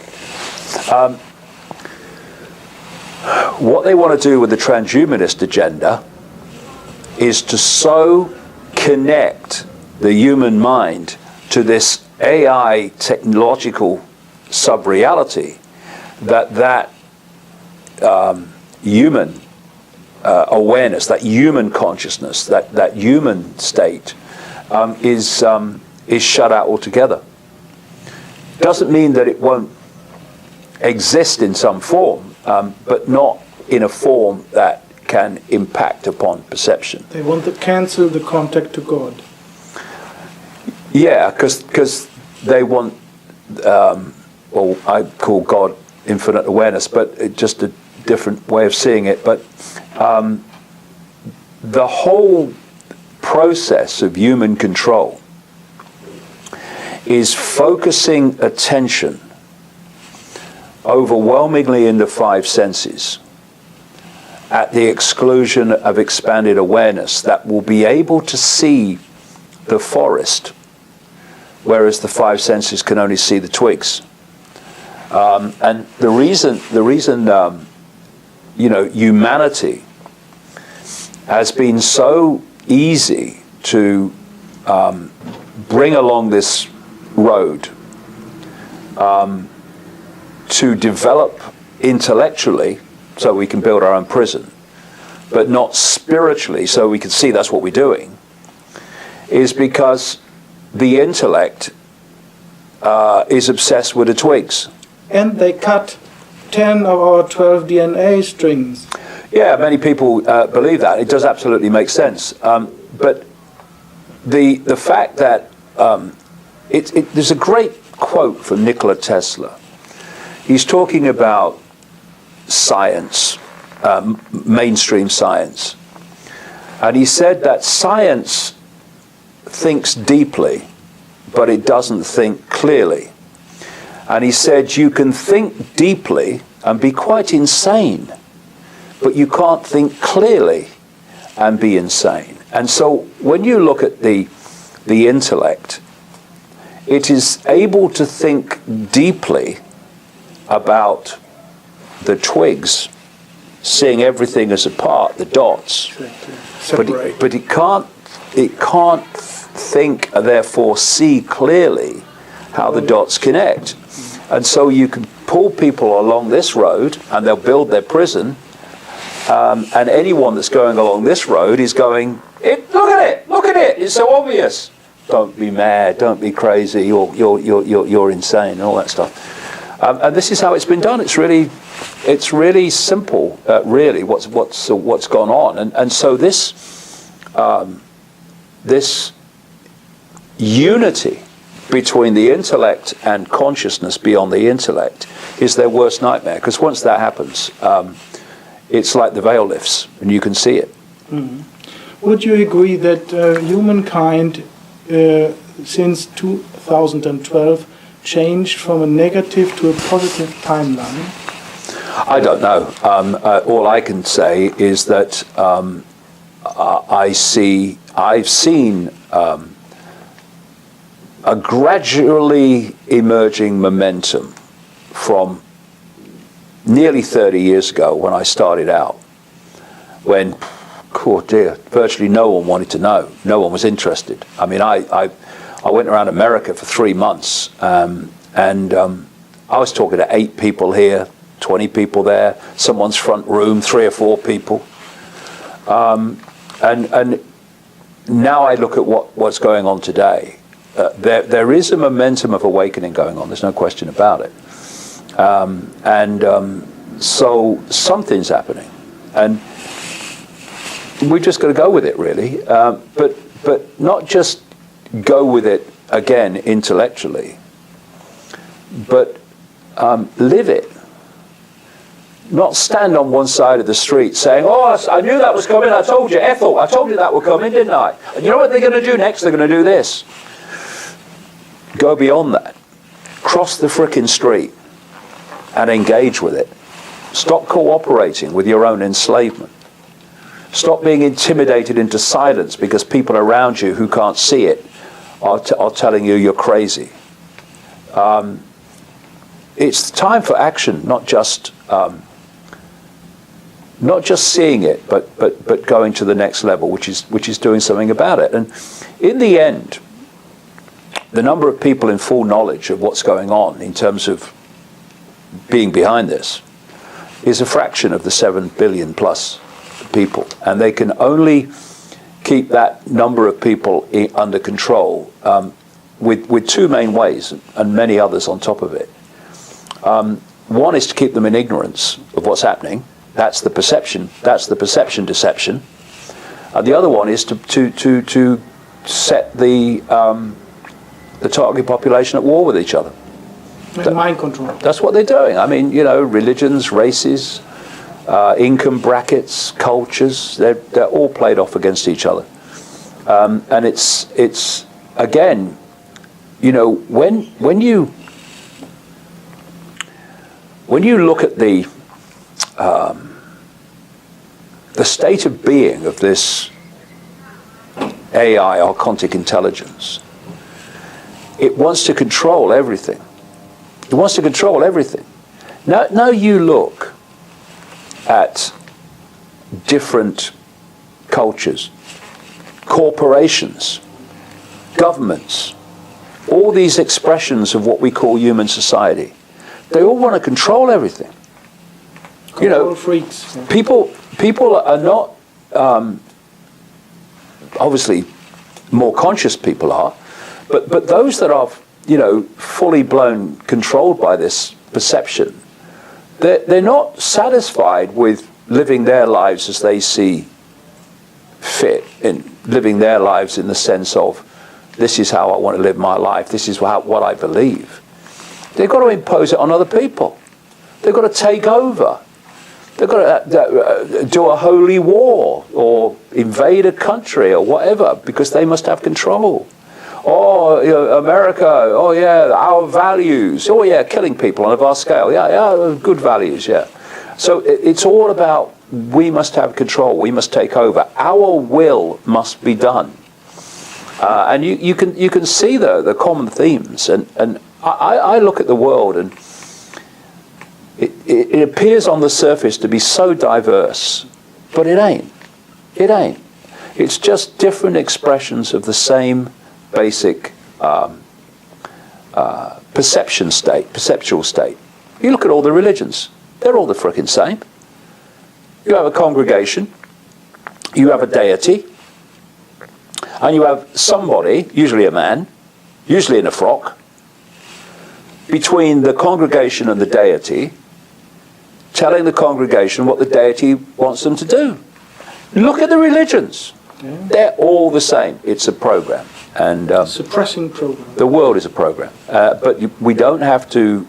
What they want to do with the transhumanist agenda is to so connect the human mind to this AI technological sub-reality that human awareness, that human consciousness, that human state is shut out altogether. Doesn't mean that it won't exist in some form, but not in a form that can impact upon perception. They want to cancel the contact to God. Yeah, because they want, well, I call God infinite awareness, but it's just a different way of seeing it. But the whole process of human control is focusing attention overwhelmingly in the five senses at the exclusion of expanded awareness that will be able to see the forest, whereas the five senses can only see the twigs. And the reason you know, humanity has been so easy to bring along this road to develop intellectually so we can build our own prison, but not spiritually so we can see that's what we're doing, is because the intellect is obsessed with the twigs. And they cut 10 of our 12 DNA strings. Yeah, many people believe that. It does absolutely make sense. But the fact that there's a great quote from Nikola Tesla. He's talking about science, mainstream science. And he said that science thinks deeply, but it doesn't think clearly. And he said you can think deeply and be quite insane, but you can't think clearly and be insane. And so when you look at the intellect, it is able to think deeply about the twigs, seeing everything as a part, the dots. Exactly. But it can't think, therefore see clearly how the dots connect. And so you can pull people along this road and they'll build their prison, and anyone that's going along this road is going, look at it, it's so obvious. Don't be mad, don't be crazy, you're insane, and all that stuff. And this is how it's been done. It's really simple, really, what's gone on. And so this unity between the intellect and consciousness beyond the intellect is their worst nightmare, because once that happens, it's like the veil lifts and you can see it. Mm-hmm. Would you agree that humankind since 2012 changed from a negative to a positive timeline? I don't know. All I can say is that I've seen a gradually emerging momentum from nearly 30 years ago when I started out, when, oh dear, virtually no one wanted to know. No one was interested. I mean, I went around America for 3 months, and I was talking to 8 people here, 20 people there, someone's front room, 3 or 4 people. And now I look at what's going on today. There is a momentum of awakening going on, there's no question about it. So something's happening. And we just got to go with it, really. But not just go with it again intellectually, but live it. Not stand on one side of the street saying, oh, I knew that was coming, I told you, Ethel, I told you that would come in, didn't I? And you know what they're going to do next? They're going to do this. Go beyond that. Cross the frickin' street and engage with it. Stop cooperating with your own enslavement. Stop being intimidated into silence because people around you who can't see it are telling you you're crazy. It's time for action, not just seeing it, but going to the next level, which is doing something about it. And in the end, the number of people in full knowledge of what's going on in terms of being behind this is a fraction of the 7 billion plus people, and they can only keep that number of people under control with two main ways, and many others on top of it. One is to keep them in ignorance of what's happening. That's the perception. That's the perception deception. The other one is to set the target population at war with each other. Mind control. That's what they're doing. I mean, religions, races, income brackets, cultures, they're all played off against each other. And it's again, when you look at the state of being of this AI, archontic intelligence, it wants to control everything. It wants to control everything. Now you look at different cultures, corporations, governments, all these expressions of what we call human society. They all want to control everything. Control freaks. People are not, obviously more conscious people are, but those that are, fully blown, controlled by this perception, they're not satisfied with living their lives as they see fit, in living their lives in the sense of, this is how I want to live my life, this is what I believe. They've got to impose it on other people. They've got to take over. They've got to do a holy war or invade a country or whatever, because they must have control. Oh, America, oh yeah, our values, oh yeah, killing people on a vast scale, yeah, good values, yeah. So it's all about, we must have control, we must take over, our will must be done. And you can see the common themes, and I look at the world, and it appears on the surface to be so diverse, but it ain't. It's just different expressions of the same basic perceptual state. You look at all the religions, they're all the frickin' same. You have a congregation, you have a deity, and you have somebody, usually a man, usually in a frock, between the congregation and the deity, telling the congregation what the deity wants them to do. Look at the religions. Yeah. They're all the same. It's a program. And suppressing program. The world is a program. But we don't have to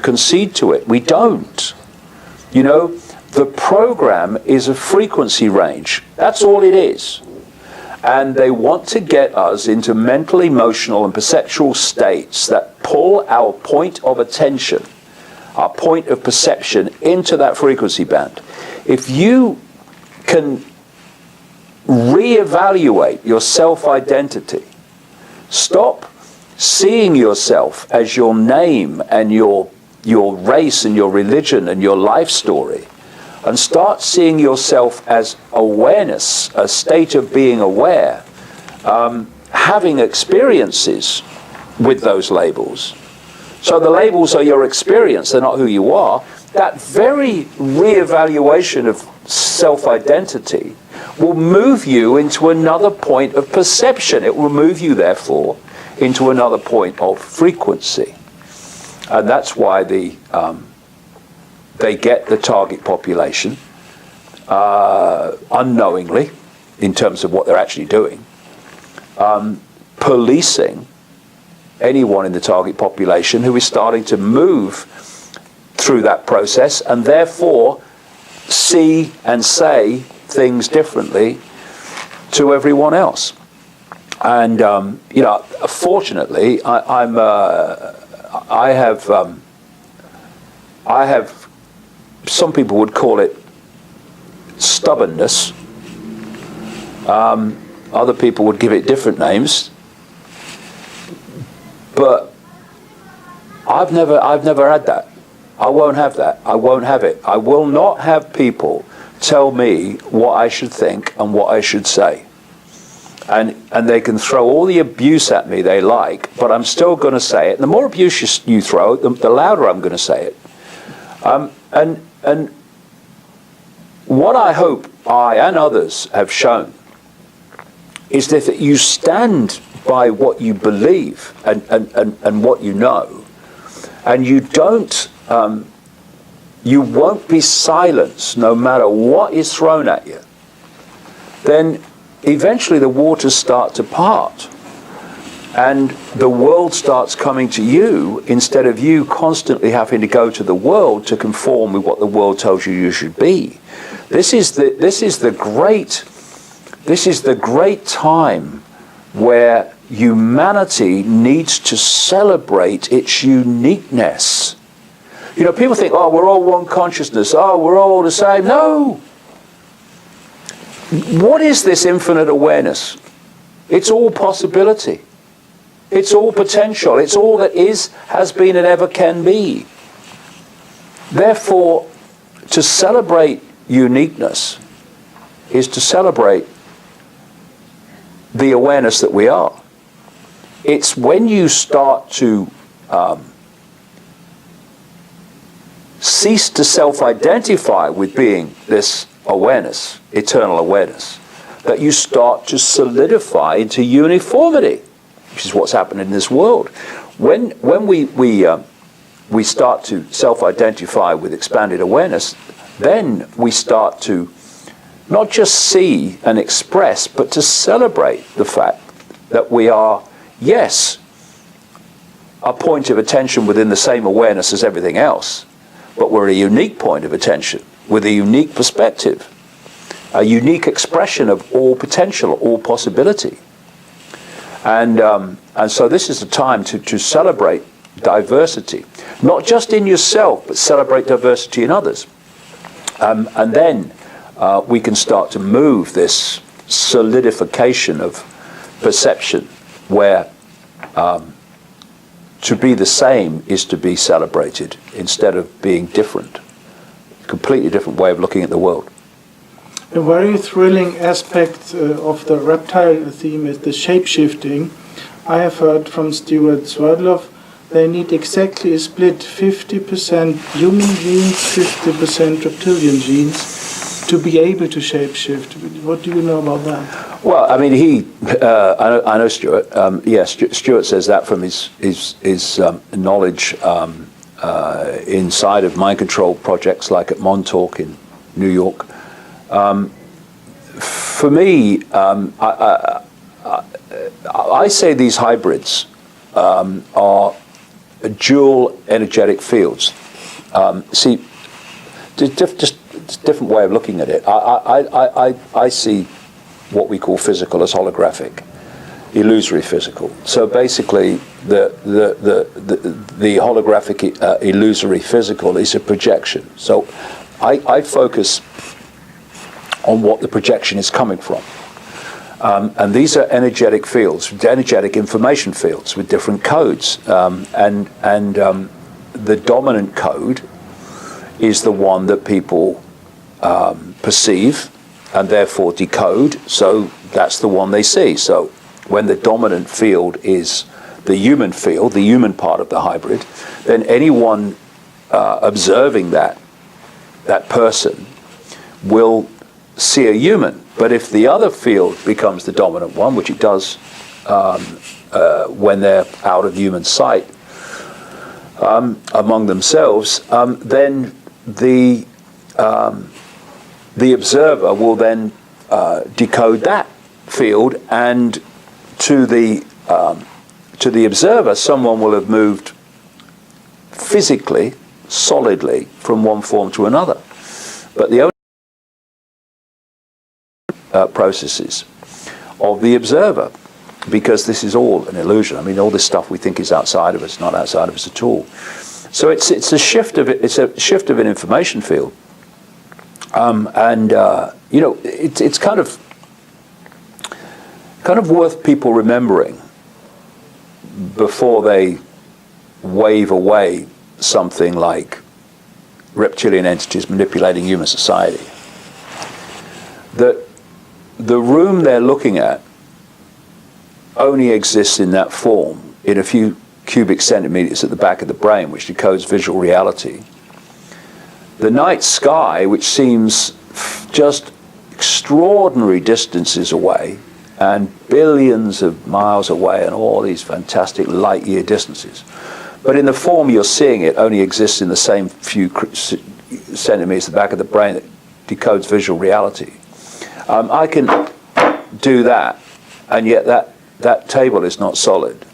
concede to it. We don't. The program is a frequency range. That's all it is. And they want to get us into mental, emotional, and perceptual states that pull our point of attention, our point of perception, into that frequency band. If you can reevaluate your self-identity, stop seeing yourself as your name and your race and your religion and your life story, and start seeing yourself as awareness, a state of being aware, having experiences with those labels. So the labels are your experience, they're not who you are. That very reevaluation of self-identity will move you into another point of perception. It will move you, therefore, into another point of frequency. And that's why they get the target population unknowingly, in terms of what they're actually doing, policing anyone in the target population who is starting to move through that process, and therefore see and say things differently to everyone else. And fortunately, I'm I have, some people would call it stubbornness. Other people would give it different names. But I've never had that. I won't have that. I won't have it. I will not have people tell me what I should think and what I should say. And they can throw all the abuse at me they like, but I'm still going to say it. And the more abuse you throw, the louder I'm going to say it. And what I hope I and others have shown is that you stand by what you believe and what you know, and you don't, you won't be silenced no matter what is thrown at you. Then eventually the waters start to part, and the world starts coming to you instead of you constantly having to go to the world to conform with what the world tells you should be. This is the great time where humanity needs to celebrate its uniqueness. You know, people think, oh, we're all one consciousness, oh, we're all the same. No! What is this infinite awareness? It's all possibility. It's all potential. It's all that is, has been, and ever can be. Therefore, to celebrate uniqueness is to celebrate the awareness that we are. It's when you start to cease to self-identify with being this awareness, eternal awareness, that you start to solidify into uniformity, which is what's happened in this world. When we start to self-identify with expanded awareness, then we start to not just see and express, but to celebrate the fact that we are, yes, a point of attention within the same awareness as everything else, but we're a unique point of attention with a unique perspective, a unique expression of all potential, all possibility. And so this is the time to celebrate diversity, not just in yourself, but celebrate diversity in others. And then we can start to move this solidification of perception where to be the same is to be celebrated instead of being different. Completely different way of looking at the world. A very thrilling aspect of the reptile theme is the shape-shifting. I have heard from Stuart Swerdloff they need exactly a split 50% human genes, 50% reptilian genes to be able to shapeshift. What do you know about that? Well, I mean, I know Stuart. Yes, Stuart says that from his knowledge inside of mind control projects like at Montauk in New York. For me, I say these hybrids are dual energetic fields. See, just different way of looking at it. I see what we call physical as holographic, illusory physical. So basically, the holographic illusory physical is a projection. So I focus on what the projection is coming from. And these are energetic fields, energetic information fields with different codes. And the dominant code is the one that people perceive and therefore decode. So that's the one they see. So when the dominant field is the human field, the human part of the hybrid, then anyone observing that person will see a human. But if the other field becomes the dominant one, which it does when they're out of human sight among themselves, then the observer will then decode that field, and to the observer, someone will have moved physically, solidly, from one form to another. But the only processes of the observer. because this is all an illusion. I mean, all this stuff we think is outside of us, not outside of us at all. So it's a shift of it. It's a shift of an information field, it's kind of worth people remembering before they wave away something like reptilian entities manipulating human society. That the room they're looking at only exists in that form, in a few cubic centimeters at the back of the brain, which decodes visual reality. The night sky, which seems just extraordinary distances away, and billions of miles away, and all these fantastic light year distances, but in the form you're seeing it only exists in the same few centimeters at the back of the brain that decodes visual reality. I can do that, and yet that table is not solid.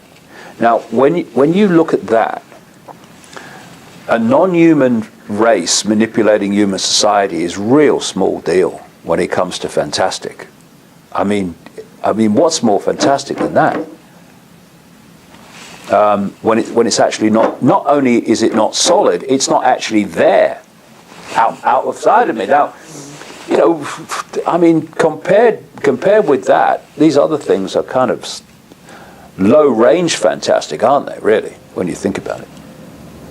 Now, when you look at that, a non-human race manipulating human society is real small deal when it comes to fantastic. I mean, what's more fantastic than that? When it's actually not only is it not solid, it's not actually there, outside of me. Now, I mean, compared with that, these other things are kind of low range fantastic, aren't they? Really, when you think about it.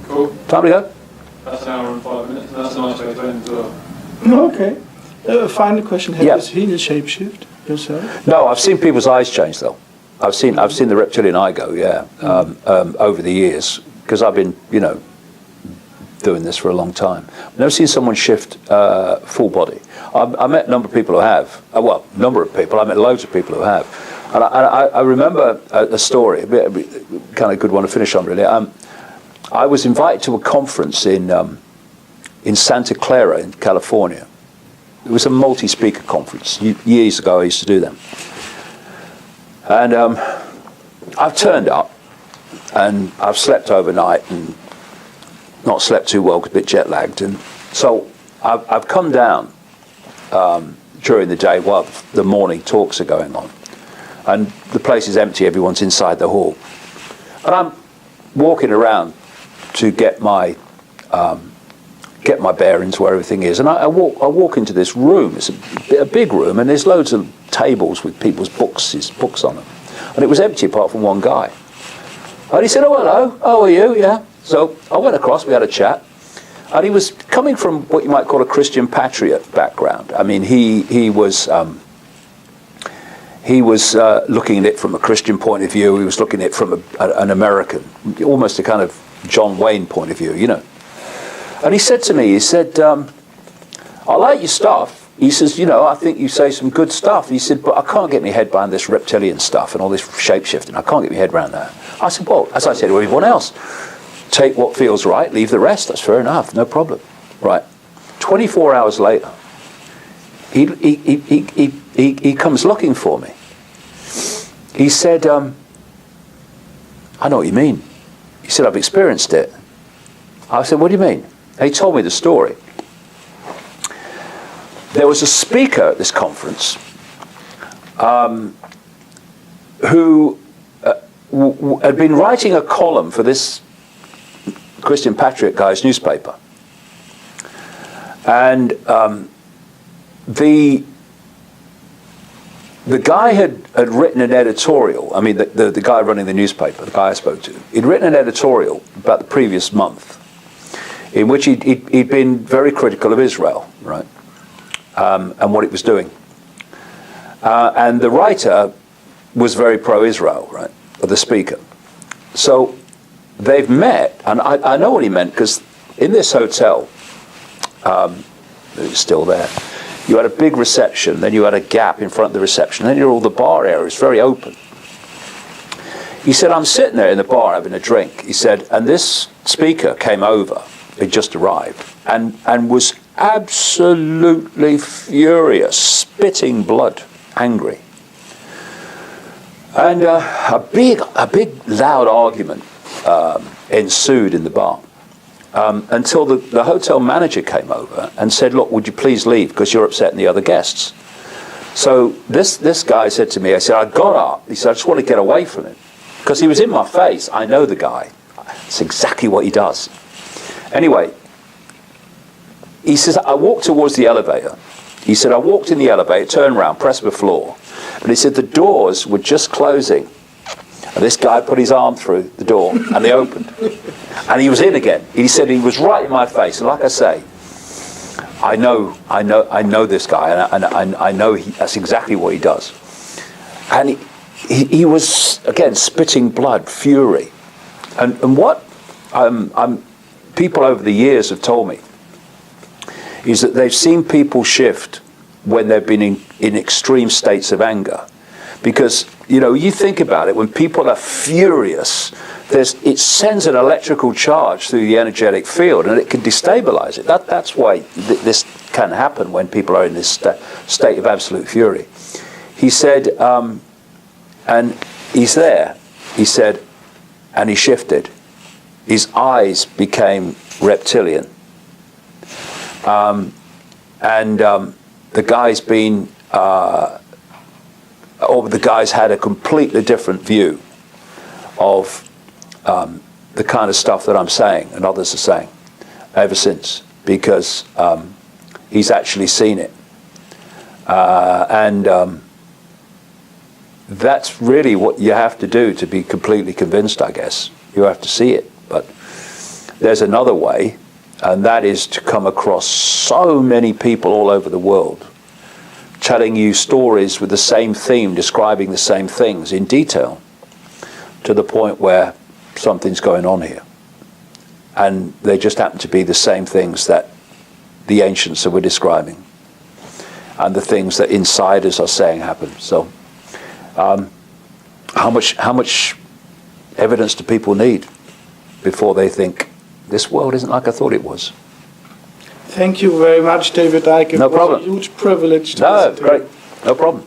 Cool. Time to go. That's an hour and 5 minutes. That's a nice way to end as well. Okay. Final question: have you seen a shapeshift yourself? No, I've seen people's eyes change though. I've seen the reptilian eye go, over the years, because I've been doing this for a long time. I've never seen someone shift full body. I met a number of people who have. I met loads of people who have. And I remember a story, kind of good one to finish on really. I was invited to a conference in Santa Clara in California. It was a multi-speaker conference. Years ago I used to do them. And I've turned up, and I've slept overnight and not slept too well, a bit jet lagged. And so I've come down during the day while the morning talks are going on. And the place is empty, everyone's inside the hall. And I'm walking around to get my bearings where everything is. And I walk into this room. It's a big room, and there's loads of tables with people's books on them. And it was empty apart from one guy. And he said, "Oh, hello, how are you?" Yeah. So I went across, we had a chat. And he was coming from what you might call a Christian patriot background. I mean, he was looking at it from a Christian point of view. He was looking at it from an American, almost a kind of John Wayne point of view, And he said to me, "I like your stuff." He says, "I think you say some good stuff." He said, "But I can't get my head around this reptilian stuff and all this shape-shifting. I can't get my head around that." I said, "Well, as I said to everyone else, take what feels right, leave the rest. That's fair enough, no problem." Right. 24 hours later, he comes looking for me. He said, "I know what you mean." He said, "I've experienced it." I said, "What do you mean?" And he told me the story. There was a speaker at this conference who had been writing a column for this Christian Patriot guy's newspaper. And the guy had written an editorial. I mean, the guy running the newspaper, the guy I spoke to, he'd written an editorial about the previous month in which he'd been very critical of Israel, right, and what it was doing. And the writer was very pro-Israel, right, the speaker. So they've met, and I know what he meant, because in this hotel, it's still there, you had a big reception, then you had a gap in front of the reception, then you're all the bar area, it's very open. He said, "I'm sitting there in the bar having a drink," he said, "and this speaker came over, he'd just arrived, and was absolutely furious, spitting blood, angry. And a big loud argument ensued in the bar until the hotel manager came over and said, "Look, would you please leave because you're upsetting the other guests?" So this guy said to me, I said, I got up. He said, I just want to get away from him. Because he was in my face. I know the guy. It's exactly what he does. Anyway, he says, I walked towards the elevator. He said, I walked in the elevator, turned around, pressed the floor. But he said, the doors were just closing. And this guy put his arm through the door, and they opened. And he was in again. He said he was right in my face. And like I say, I know this guy, and I know that's exactly what he does. And he was, again, spitting blood, fury. And what people over the years have told me is that they've seen people shift when they've been in extreme states of anger. Because, you think about it, when people are furious, it sends an electrical charge through the energetic field, and it can destabilize it. That's why this can happen when people are in this state of absolute fury. He said, and he's there, he said, and he shifted. His eyes became reptilian. The guy's been... or the guys had a completely different view of the kind of stuff that I'm saying and others are saying ever since, because he's actually seen it. That's really what you have to do to be completely convinced, I guess. You have to see it. But there's another way, and that is to come across so many people all over the world telling you stories with the same theme, describing the same things in detail, to the point where something's going on here. And they just happen to be the same things that the ancients were describing, and the things that insiders are saying happen. So how much evidence do people need before they think, this world isn't like I thought it was? Thank you very much, David Icke. No problem. It was a huge privilege to No, listen to you. great. No problem.